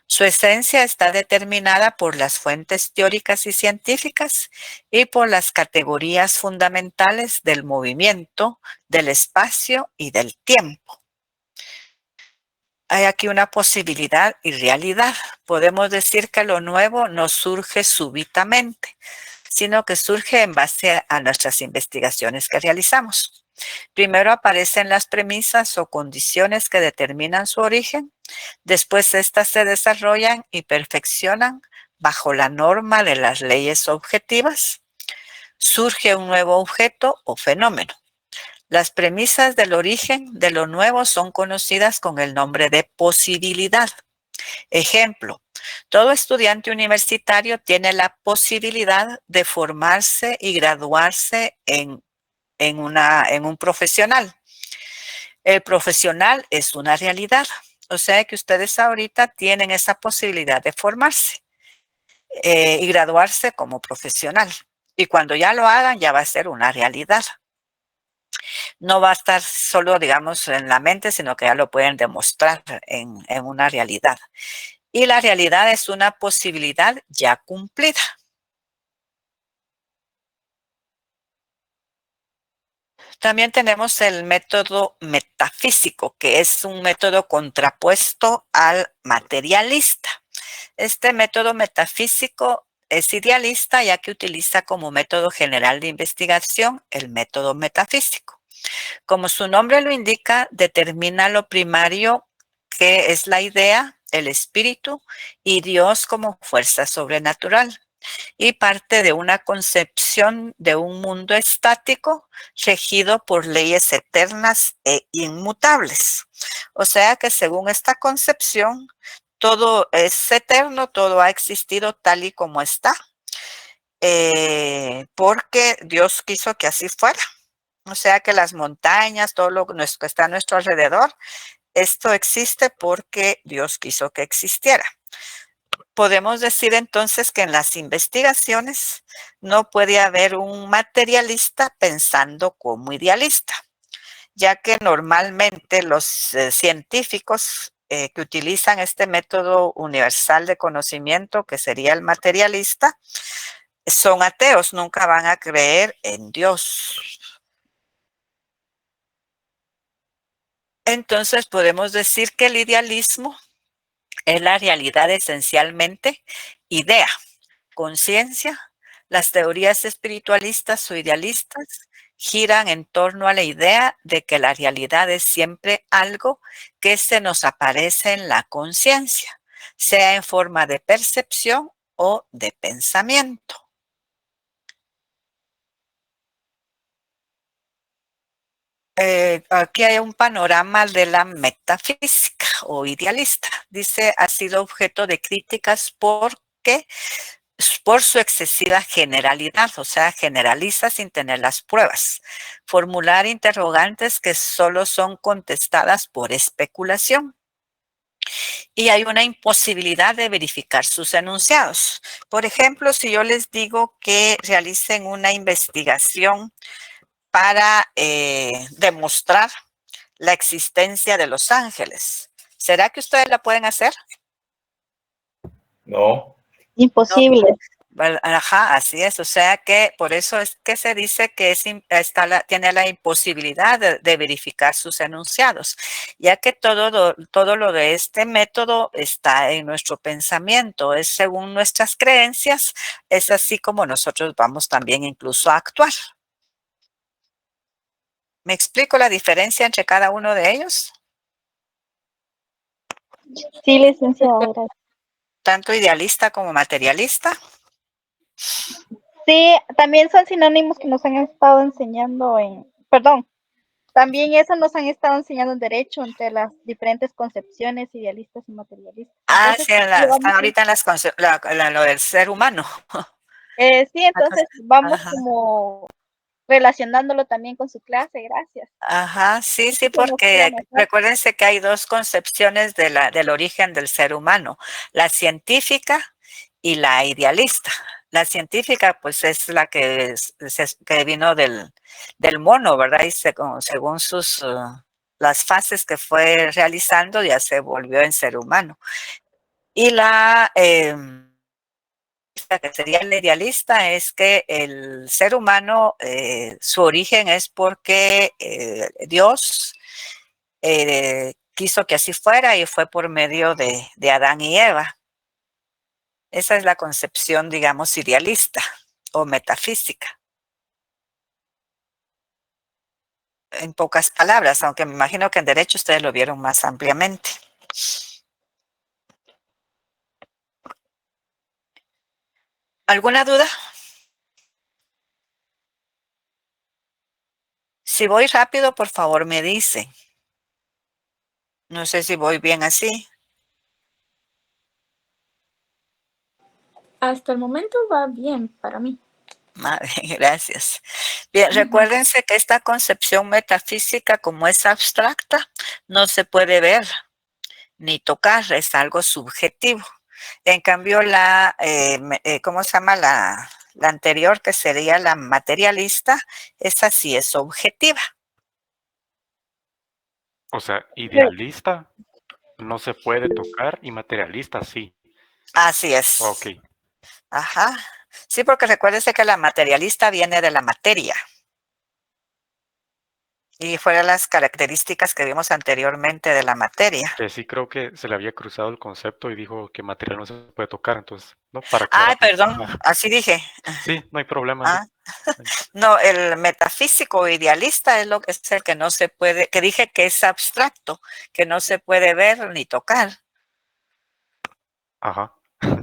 Su esencia está determinada por las fuentes teóricas y científicas y por las categorías fundamentales del movimiento, del espacio y del tiempo. Hay aquí una posibilidad y realidad. Podemos decir que lo nuevo no surge súbitamente, sino que surge en base a nuestras investigaciones que realizamos. Primero aparecen las premisas o condiciones que determinan su origen, después estas se desarrollan y perfeccionan bajo la norma de las leyes objetivas. Surge un nuevo objeto o fenómeno. Las premisas del origen de lo nuevo son conocidas con el nombre de posibilidad. Ejemplo, todo estudiante universitario tiene la posibilidad de formarse y graduarse en un profesional. El profesional es una realidad, o sea que ustedes ahorita tienen esa posibilidad de formarse y graduarse como profesional. Y cuando ya lo hagan, ya va a ser una realidad. No va a estar solo, digamos, en la mente, sino que ya lo pueden demostrar en una realidad. Y la realidad es una posibilidad ya cumplida. También tenemos el método metafísico, que es un método contrapuesto al materialista. Este método metafísico es idealista, ya que utiliza como método general de investigación el método metafísico. Como su nombre lo indica, determina lo primario, que es la idea, el espíritu y Dios como fuerza sobrenatural, y parte de una concepción de un mundo estático regido por leyes eternas e inmutables. O sea que según esta concepción, todo es eterno, todo ha existido tal y como está, porque Dios quiso que así fuera. O sea que las montañas, todo lo que está a nuestro alrededor, esto existe porque Dios quiso que existiera. Podemos decir entonces que en las investigaciones no puede haber un materialista pensando como idealista, ya que normalmente los científicos que utilizan este método universal de conocimiento, que sería el materialista, son ateos, nunca van a creer en Dios. Entonces podemos decir que el idealismo es la realidad esencialmente idea, conciencia. Las teorías espiritualistas o idealistas giran en torno a la idea de que la realidad es siempre algo que se nos aparece en la conciencia, sea en forma de percepción o de pensamiento. Aquí hay un panorama de la metafísica o idealista. Dice, ha sido objeto de críticas porque por su excesiva generalidad, o sea, generaliza sin tener las pruebas. Formular interrogantes que solo son contestadas por especulación. Y hay una imposibilidad de verificar sus enunciados. Por ejemplo, si yo les digo que realicen una investigación para demostrar la existencia de los ángeles, ¿será que ustedes la pueden hacer? No. Imposible. No. Ajá, así es. O sea que por eso es que se dice que tiene la imposibilidad de verificar sus enunciados, ya que todo lo de este método está en nuestro pensamiento, es según nuestras creencias, es así como nosotros vamos también incluso a actuar. ¿Me explico la diferencia entre cada uno de ellos? Sí, licenciada, gracias. Tanto idealista como materialista. Sí, también son sinónimos que nos han estado enseñando también eso nos han estado enseñando en derecho entre las diferentes concepciones idealistas y materialistas. Entonces, sí, están ahorita en lo del ser humano. Sí, entonces vamos como relacionándolo también con su clase, gracias. Ajá, sí, porque recuérdense que hay dos concepciones del origen del ser humano, la científica y la idealista. La científica, pues, es la que vino del mono, ¿verdad? Y según las fases que fue realizando, ya se volvió en ser humano. Y la que sería el idealista es que el ser humano, su origen es porque Dios quiso que así fuera y fue por medio de Adán y Eva. Esa es la concepción, digamos, idealista o metafísica. En pocas palabras, aunque me imagino que en derecho ustedes lo vieron más ampliamente. ¿Alguna duda? Si voy rápido, por favor, me dicen. No sé si voy bien así. Hasta el momento va bien para mí. Gracias. Bien, recuérdense que esta concepción metafísica, como es abstracta, no se puede ver ni tocar, es algo subjetivo. En cambio, ¿cómo se llama? La anterior, que sería la materialista, esa sí es objetiva. O sea, idealista no se puede tocar y materialista sí. Así es. Ok. Ajá. Sí, porque recuérdese que la materialista viene de la materia. Y fueron las características que vimos anteriormente de la materia. Sí, creo que se le había cruzado el concepto y dijo que material no se puede tocar, entonces, ¿no? Para aclarar. Perdón, así dije. Sí, no hay problema. No, el metafísico idealista es el que no se puede, que dije que es abstracto, que no se puede ver ni tocar. Ajá.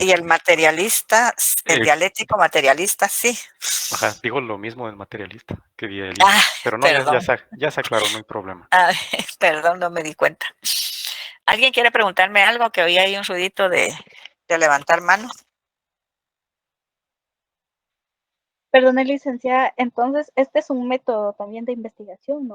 Y el materialista, el dialéctico materialista, sí. Ajá, digo lo mismo del materialista que idealista, pero no, ya se aclaró, no hay problema. Perdón, no me di cuenta. ¿Alguien quiere preguntarme algo? Que hoy hay un ruidito de levantar manos. Perdone, licenciada, entonces este es un método también de investigación, ¿no?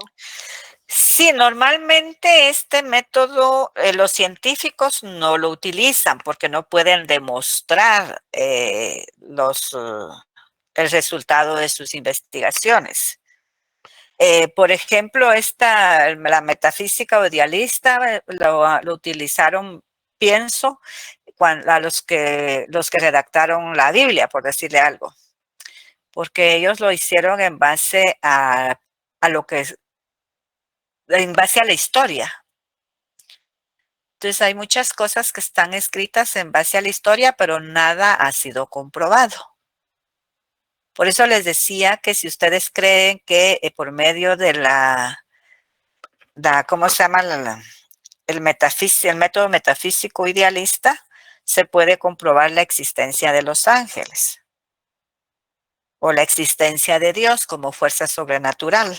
Sí, normalmente este método los científicos no lo utilizan porque no pueden demostrar el resultado de sus investigaciones. Por ejemplo, la metafísica o idealista lo utilizaron, pienso, los que redactaron la Biblia, por decirle algo, porque ellos lo hicieron en base a la historia. Entonces hay muchas cosas que están escritas en base a la historia, pero nada ha sido comprobado. Por eso les decía que si ustedes creen que por medio de ¿cómo se llama? El método metafísico idealista, se puede comprobar la existencia de los ángeles o la existencia de Dios como fuerza sobrenatural.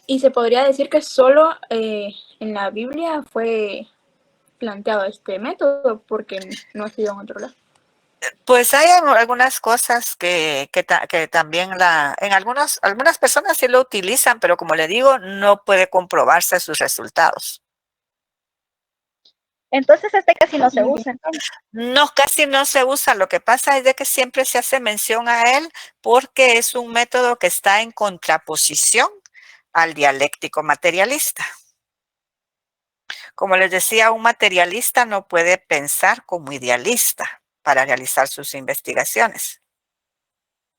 Y se podría decir que solo en la Biblia fue planteado este método porque no ha sido en otro lado. Pues hay algunas cosas que también en algunas personas sí lo utilizan, pero como le digo, no puede comprobarse sus resultados. Entonces casi no se usa. No, casi no se usa. Lo que pasa es de que siempre se hace mención a él porque es un método que está en contraposición al dialéctico materialista. Como les decía, un materialista no puede pensar como idealista para realizar sus investigaciones.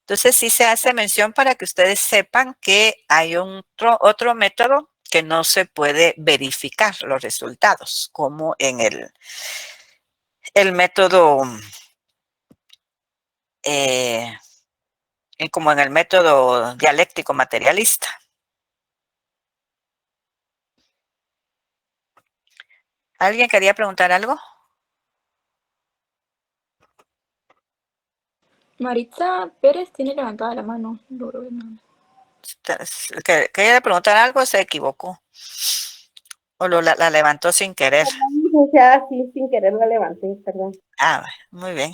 Entonces sí se hace mención para que ustedes sepan que hay otro método que no se puede verificar los resultados, como en el método, como en el método dialéctico materialista. ¿Alguien quería preguntar algo? Maritza Pérez tiene levantada la mano. No logro ver nada. ¿Quería preguntar algo? Se equivocó. ¿O la levantó sin querer? Ya, sí, sin querer la levanté, perdón. Ah, muy bien.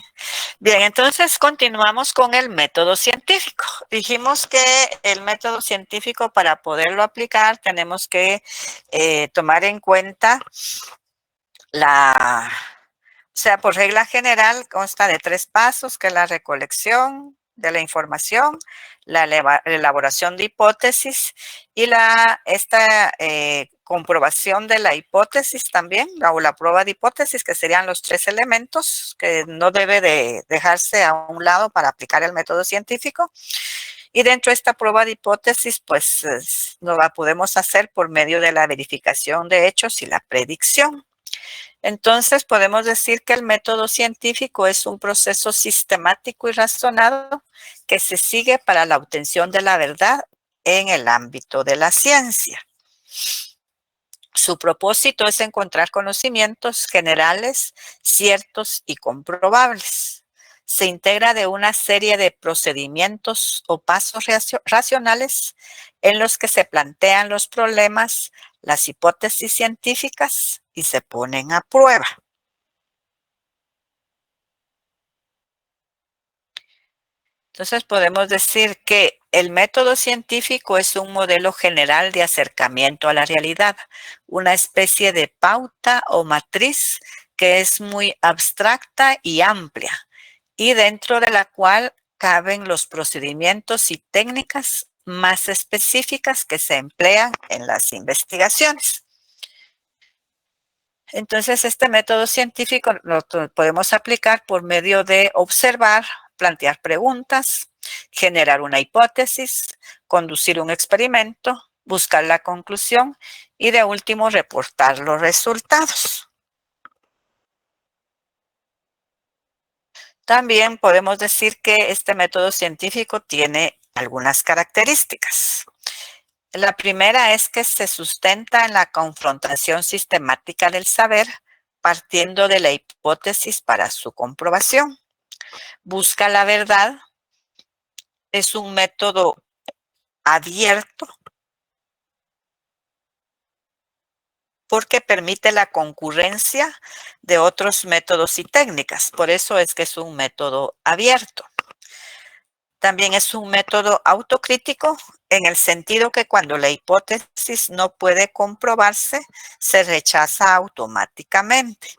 Bien, entonces continuamos con el método científico. Dijimos que el método científico, para poderlo aplicar, tenemos que tomar en cuenta o sea, por regla general consta de 3 pasos, que es la recolección de la información, la elaboración de hipótesis y esta comprobación de la hipótesis también, o la prueba de hipótesis, que serían los 3 elementos que no debe de dejarse a un lado para aplicar el método científico. Y dentro de esta prueba de hipótesis, pues lo podemos hacer por medio de la verificación de hechos y la predicción. Entonces, podemos decir que el método científico es un proceso sistemático y razonado que se sigue para la obtención de la verdad en el ámbito de la ciencia. Su propósito es encontrar conocimientos generales, ciertos y comprobables. Se integra de una serie de procedimientos o pasos racionales en los que se plantean los problemas, las hipótesis científicas y se ponen a prueba. Entonces podemos decir que el método científico es un modelo general de acercamiento a la realidad, una especie de pauta o matriz que es muy abstracta y amplia, y dentro de la cual caben los procedimientos y técnicas más específicas que se emplean en las investigaciones. Entonces, este método científico lo podemos aplicar por medio de observar, plantear preguntas, generar una hipótesis, conducir un experimento, buscar la conclusión y de último reportar los resultados. También podemos decir que este método científico tiene algunas características. La primera es que se sustenta en la confrontación sistemática del saber, partiendo de la hipótesis para su comprobación. Busca la verdad. Es un método abierto porque permite la concurrencia de otros métodos y técnicas. Por eso es que es un método abierto. También es un método autocrítico en el sentido que cuando la hipótesis no puede comprobarse, se rechaza automáticamente.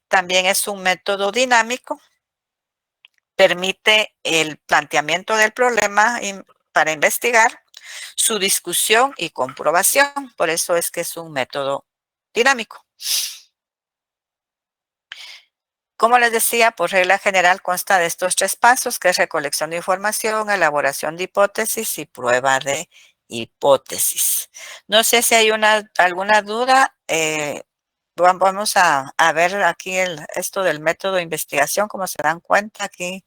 También es un método dinámico, permite el planteamiento del problema para investigar, su discusión y comprobación. Por eso es que es un método dinámico. Como les decía, por regla general consta de estos 3 pasos, que es recolección de información, elaboración de hipótesis y prueba de hipótesis. No sé si hay alguna duda. Vamos a ver aquí esto del método de investigación. Como se dan cuenta, aquí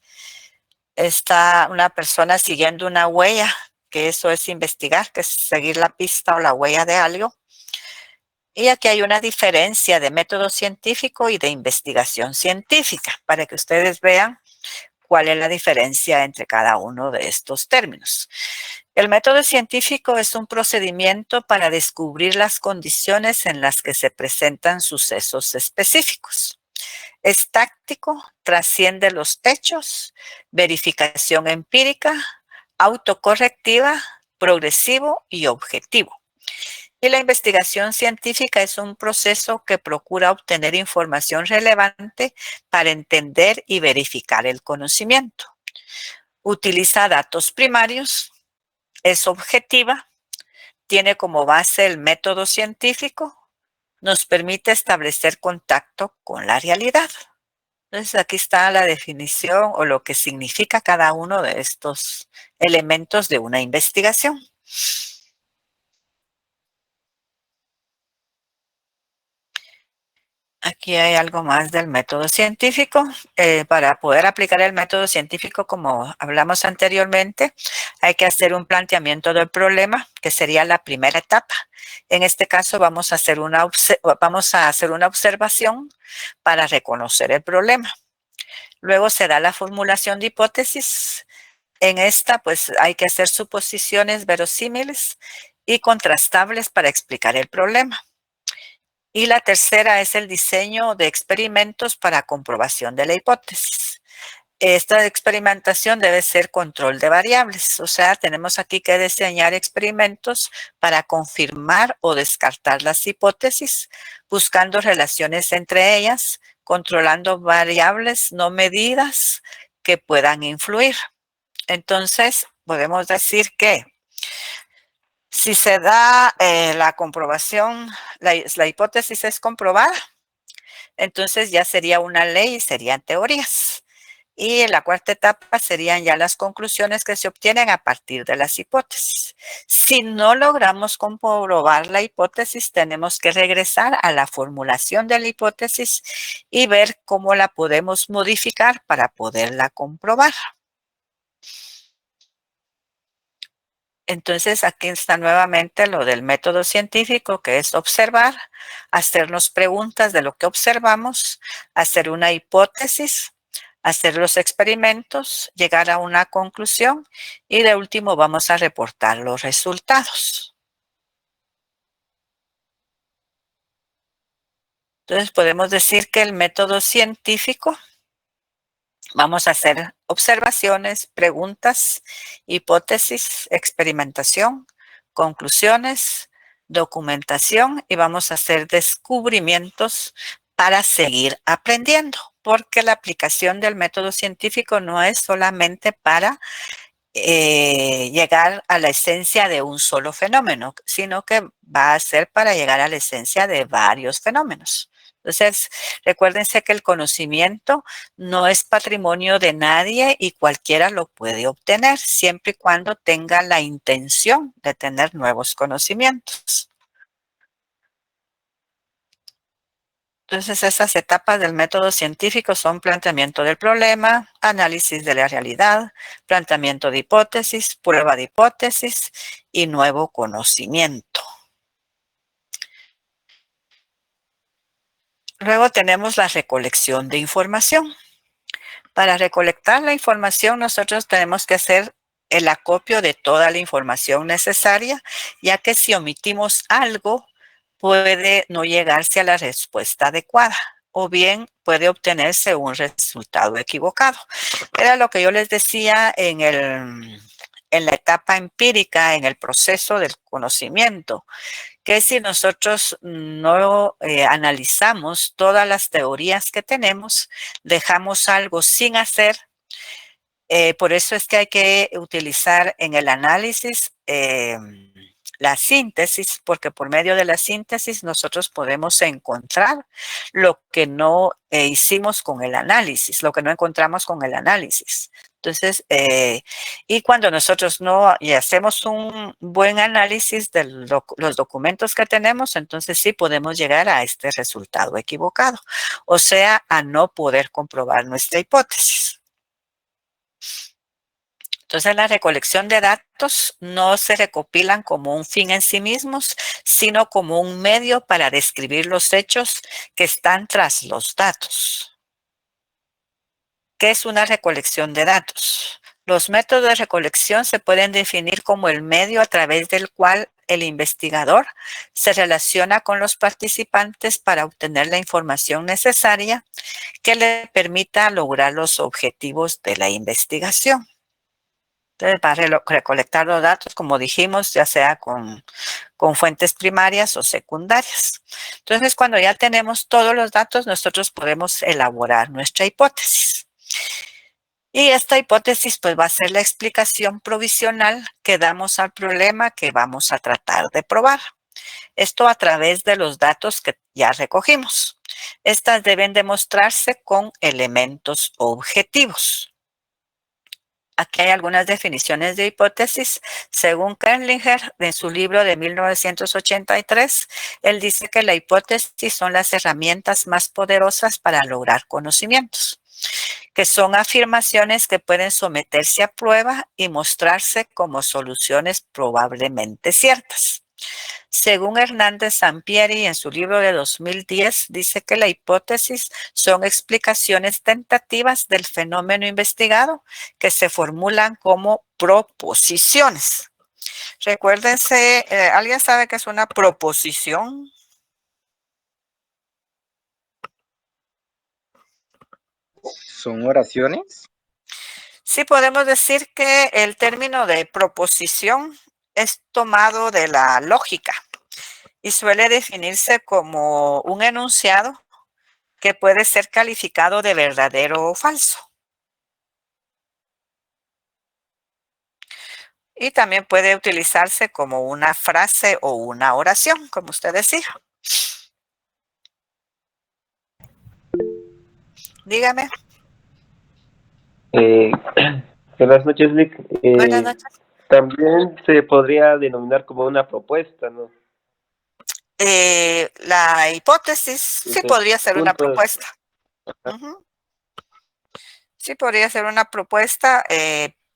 está una persona siguiendo una huella, que eso es investigar, que es seguir la pista o la huella de algo. Y aquí hay una diferencia de método científico y de investigación científica, para que ustedes vean cuál es la diferencia entre cada uno de estos términos. El método científico es un procedimiento para descubrir las condiciones en las que se presentan sucesos específicos. Es táctico, trasciende los hechos, verificación empírica, autocorrectiva, progresivo y objetivo. Y la investigación científica es un proceso que procura obtener información relevante para entender y verificar el conocimiento. Utiliza datos primarios, es objetiva, tiene como base el método científico, nos permite establecer contacto con la realidad. Entonces aquí está la definición o lo que significa cada uno de estos elementos de una investigación. Aquí hay algo más del método científico. Para poder aplicar el método científico, como hablamos anteriormente, hay que hacer un planteamiento del problema, que sería la primera etapa. En este caso vamos a hacer una observación para reconocer el problema. Luego se da la formulación de hipótesis. En esta, pues, hay que hacer suposiciones verosímiles y contrastables para explicar el problema. Y la tercera es el diseño de experimentos para comprobación de la hipótesis. Esta experimentación debe ser control de variables, o sea, tenemos aquí que diseñar experimentos para confirmar o descartar las hipótesis, buscando relaciones entre ellas, controlando variables no medidas que puedan influir. Entonces, podemos decir que si se da la comprobación, la hipótesis es comprobada, entonces ya sería una ley y serían teorías. Y en la cuarta etapa serían ya las conclusiones que se obtienen a partir de las hipótesis. Si no logramos comprobar la hipótesis, tenemos que regresar a la formulación de la hipótesis y ver cómo la podemos modificar para poderla comprobar. Entonces, aquí está nuevamente lo del método científico, que es observar, hacernos preguntas de lo que observamos, hacer una hipótesis, hacer los experimentos, llegar a una conclusión y de último vamos a reportar los resultados. Entonces, podemos decir que el método científico, vamos a hacer observaciones, preguntas, hipótesis, experimentación, conclusiones, documentación y vamos a hacer descubrimientos para seguir aprendiendo, porque la aplicación del método científico no es solamente para llegar a la esencia de un solo fenómeno, sino que va a ser para llegar a la esencia de varios fenómenos. Entonces, recuérdense que el conocimiento no es patrimonio de nadie y cualquiera lo puede obtener, siempre y cuando tenga la intención de tener nuevos conocimientos. Entonces, esas etapas del método científico son planteamiento del problema, análisis de la realidad, planteamiento de hipótesis, prueba de hipótesis y nuevo conocimiento. Luego tenemos la recolección de información. Para recolectar la información, nosotros tenemos que hacer el acopio de toda la información necesaria, ya que si omitimos algo, puede no llegarse a la respuesta adecuada o bien puede obtenerse un resultado equivocado. Era lo que yo les decía en la etapa empírica, en el proceso del conocimiento, que si nosotros no analizamos todas las teorías que tenemos, dejamos algo sin hacer. Por eso es que hay que utilizar en el análisis la síntesis, porque por medio de la síntesis nosotros podemos encontrar lo que no hicimos con el análisis, lo que no encontramos con el análisis. Entonces, y cuando nosotros no hacemos un buen análisis de los documentos que tenemos, entonces sí podemos llegar a este resultado equivocado, o sea, a no poder comprobar nuestra hipótesis. Entonces, la recolección de datos no se recopilan como un fin en sí mismos, sino como un medio para describir los hechos que están tras los datos. ¿Qué es una recolección de datos? Los métodos de recolección se pueden definir como el medio a través del cual el investigador se relaciona con los participantes para obtener la información necesaria que le permita lograr los objetivos de la investigación. Entonces, va a recolectar los datos, como dijimos, ya sea con fuentes primarias o secundarias. Entonces, cuando ya tenemos todos los datos, nosotros podemos elaborar nuestra hipótesis. Y esta hipótesis pues va a ser la explicación provisional que damos al problema que vamos a tratar de probar. Esto a través de los datos que ya recogimos. Estas deben demostrarse con elementos objetivos. Aquí hay algunas definiciones de hipótesis. Según Kerlinger, en su libro de 1983, él dice que la hipótesis son las herramientas más poderosas para lograr conocimientos, que son afirmaciones que pueden someterse a prueba y mostrarse como soluciones probablemente ciertas. Según Hernández Sampieri, en su libro de 2010, dice que la hipótesis son explicaciones tentativas del fenómeno investigado que se formulan como proposiciones. Recuérdense, ¿alguien sabe qué es una proposición? ¿Son oraciones? Sí, podemos decir que el término de proposición es tomado de la lógica y suele definirse como un enunciado que puede ser calificado de verdadero o falso. Y también puede utilizarse como una frase o una oración, como usted decía. Dígame. Buenas noches, Lick. Buenas noches. También se podría denominar como una propuesta, ¿no? La hipótesis sí podría ser una propuesta. Sí podría ser una propuesta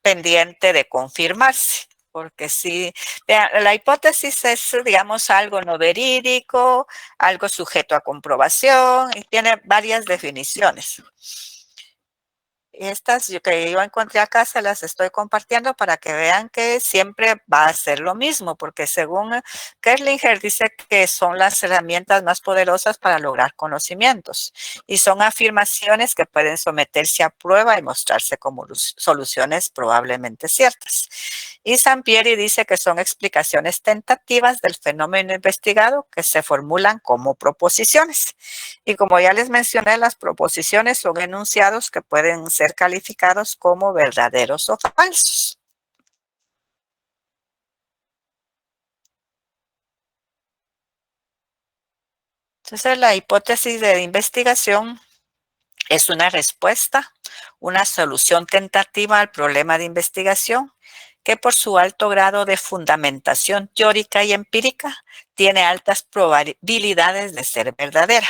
pendiente de confirmarse, porque sí, la hipótesis es, digamos, algo no verídico, algo sujeto a comprobación y tiene varias definiciones. Estas que yo encontré acá se las estoy compartiendo para que vean que siempre va a ser lo mismo, porque según Kerlinger dice que son las herramientas más poderosas para lograr conocimientos y son afirmaciones que pueden someterse a prueba y mostrarse como soluciones probablemente ciertas. Y Sampieri dice que son explicaciones tentativas del fenómeno investigado que se formulan como proposiciones. Y como ya les mencioné, las proposiciones son enunciados que pueden ser calificados como verdaderos o falsos. Entonces, la hipótesis de investigación es una respuesta, una solución tentativa al problema de investigación que por su alto grado de fundamentación teórica y empírica tiene altas probabilidades de ser verdadera.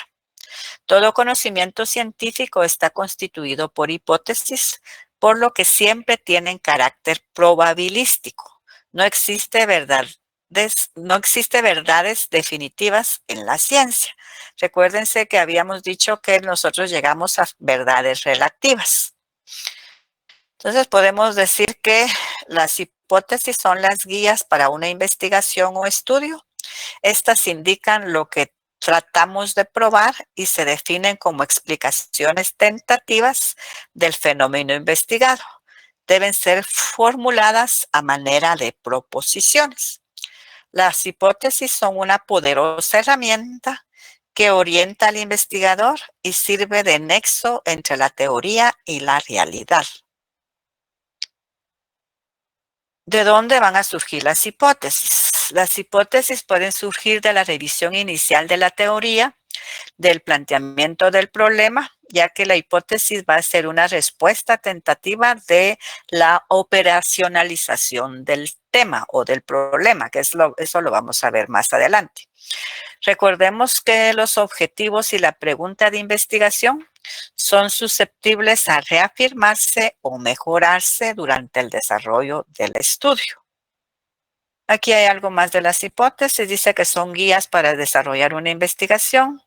Todo conocimiento científico está constituido por hipótesis, por lo que siempre tienen carácter probabilístico. No existe verdades definitivas en la ciencia. Recuérdense que habíamos dicho que nosotros llegamos a verdades relativas. Entonces podemos decir que las hipótesis son las guías para una investigación o estudio. Estas indican lo que tratamos de probar y se definen como explicaciones tentativas del fenómeno investigado. Deben ser formuladas a manera de proposiciones. Las hipótesis son una poderosa herramienta que orienta al investigador y sirve de nexo entre la teoría y la realidad. ¿De dónde van a surgir las hipótesis? Las hipótesis pueden surgir de la revisión inicial de la teoría, del planteamiento del problema, ya que la hipótesis va a ser una respuesta tentativa de la operacionalización del tema o del problema, que eso lo vamos a ver más adelante. Recordemos que los objetivos y la pregunta de investigación son susceptibles a reafirmarse o mejorarse durante el desarrollo del estudio. Aquí hay algo más de las hipótesis. Dice que son guías para desarrollar una investigación.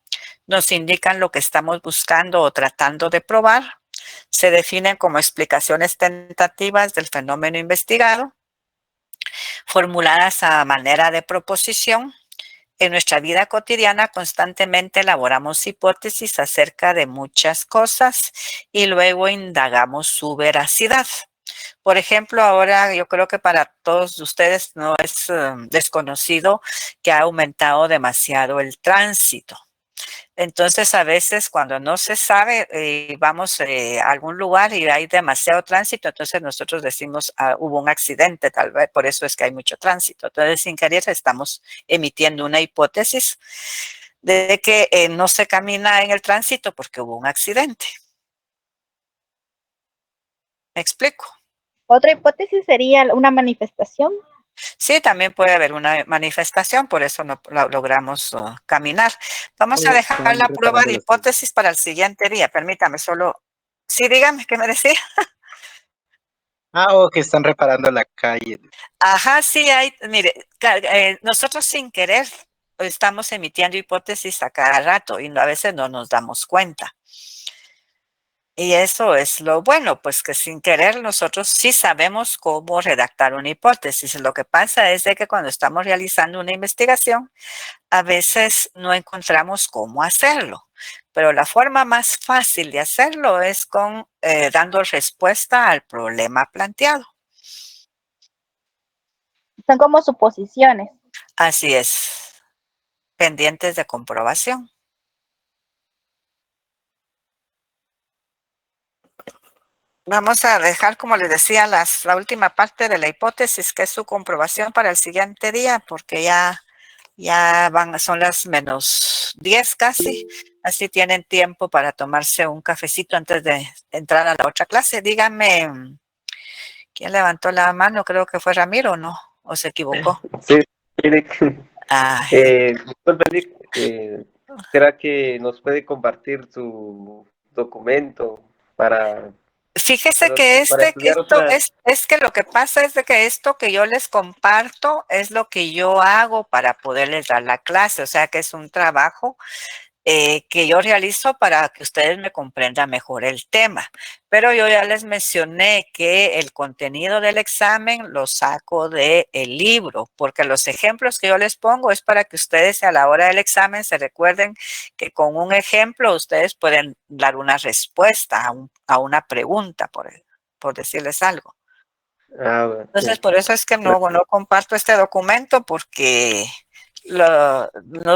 Nos indican lo que estamos buscando o tratando de probar. Se definen como explicaciones tentativas del fenómeno investigado, formuladas a manera de proposición. En nuestra vida cotidiana constantemente elaboramos hipótesis acerca de muchas cosas y luego indagamos su veracidad. Por ejemplo, ahora yo creo que para todos ustedes no es desconocido que ha aumentado demasiado el tránsito. Entonces, a veces cuando no se sabe, vamos a algún lugar y hay demasiado tránsito, entonces nosotros decimos, hubo un accidente, tal vez, por eso es que hay mucho tránsito. Entonces, sin querer, estamos emitiendo una hipótesis de que no se camina en el tránsito porque hubo un accidente. ¿Me explico? Otra hipótesis sería una manifestación. Sí, también puede haber una manifestación, por eso no logramos caminar. Vamos a dejar la prueba de hipótesis para el siguiente día. Permítame solo. Sí, dígame, ¿qué me decía? O que están reparando la calle. Ajá, sí, mire, nosotros sin querer estamos emitiendo hipótesis a cada rato y a veces no nos damos cuenta. Y eso es lo bueno, pues que sin querer nosotros sí sabemos cómo redactar una hipótesis. Lo que pasa es de que cuando estamos realizando una investigación, a veces no encontramos cómo hacerlo. Pero la forma más fácil de hacerlo es dando respuesta al problema planteado. Son como suposiciones. Así es, pendientes de comprobación. Vamos a dejar, como les decía, la última parte de la hipótesis, que es su comprobación para el siguiente día, porque ya son las -10 casi, así tienen tiempo para tomarse un cafecito antes de entrar a la otra clase. Díganme, ¿quién levantó la mano? Creo que fue Ramiro, ¿no? ¿O se equivocó? Sí, Eric. Disculpe, Eric, ¿será que nos puede compartir su documento para... Fíjese que es que lo que pasa es de que esto que yo les comparto es lo que yo hago para poderles dar la clase, o sea que es un trabajo que yo realizo para que ustedes me comprendan mejor el tema. Pero yo ya les mencioné que el contenido del examen lo saco del libro, porque los ejemplos que yo les pongo es para que ustedes a la hora del examen se recuerden que con un ejemplo ustedes pueden dar una respuesta a una pregunta, por decirles algo. Entonces, por eso es que no comparto este documento, porque no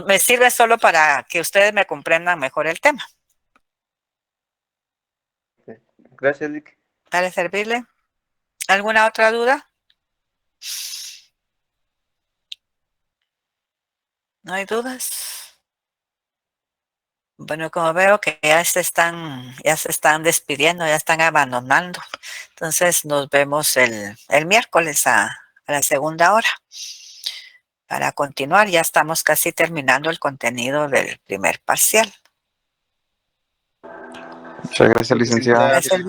me sirve solo para que ustedes me comprendan mejor el tema. Gracias, Lick. ¿Para servirle? ¿Alguna otra duda? ¿No hay dudas? Bueno, como veo que ya se están despidiendo, ya están abandonando. Entonces nos vemos el miércoles a la segunda hora. Para continuar, ya estamos casi terminando el contenido del primer parcial. Muchas gracias, licenciada. Gracias.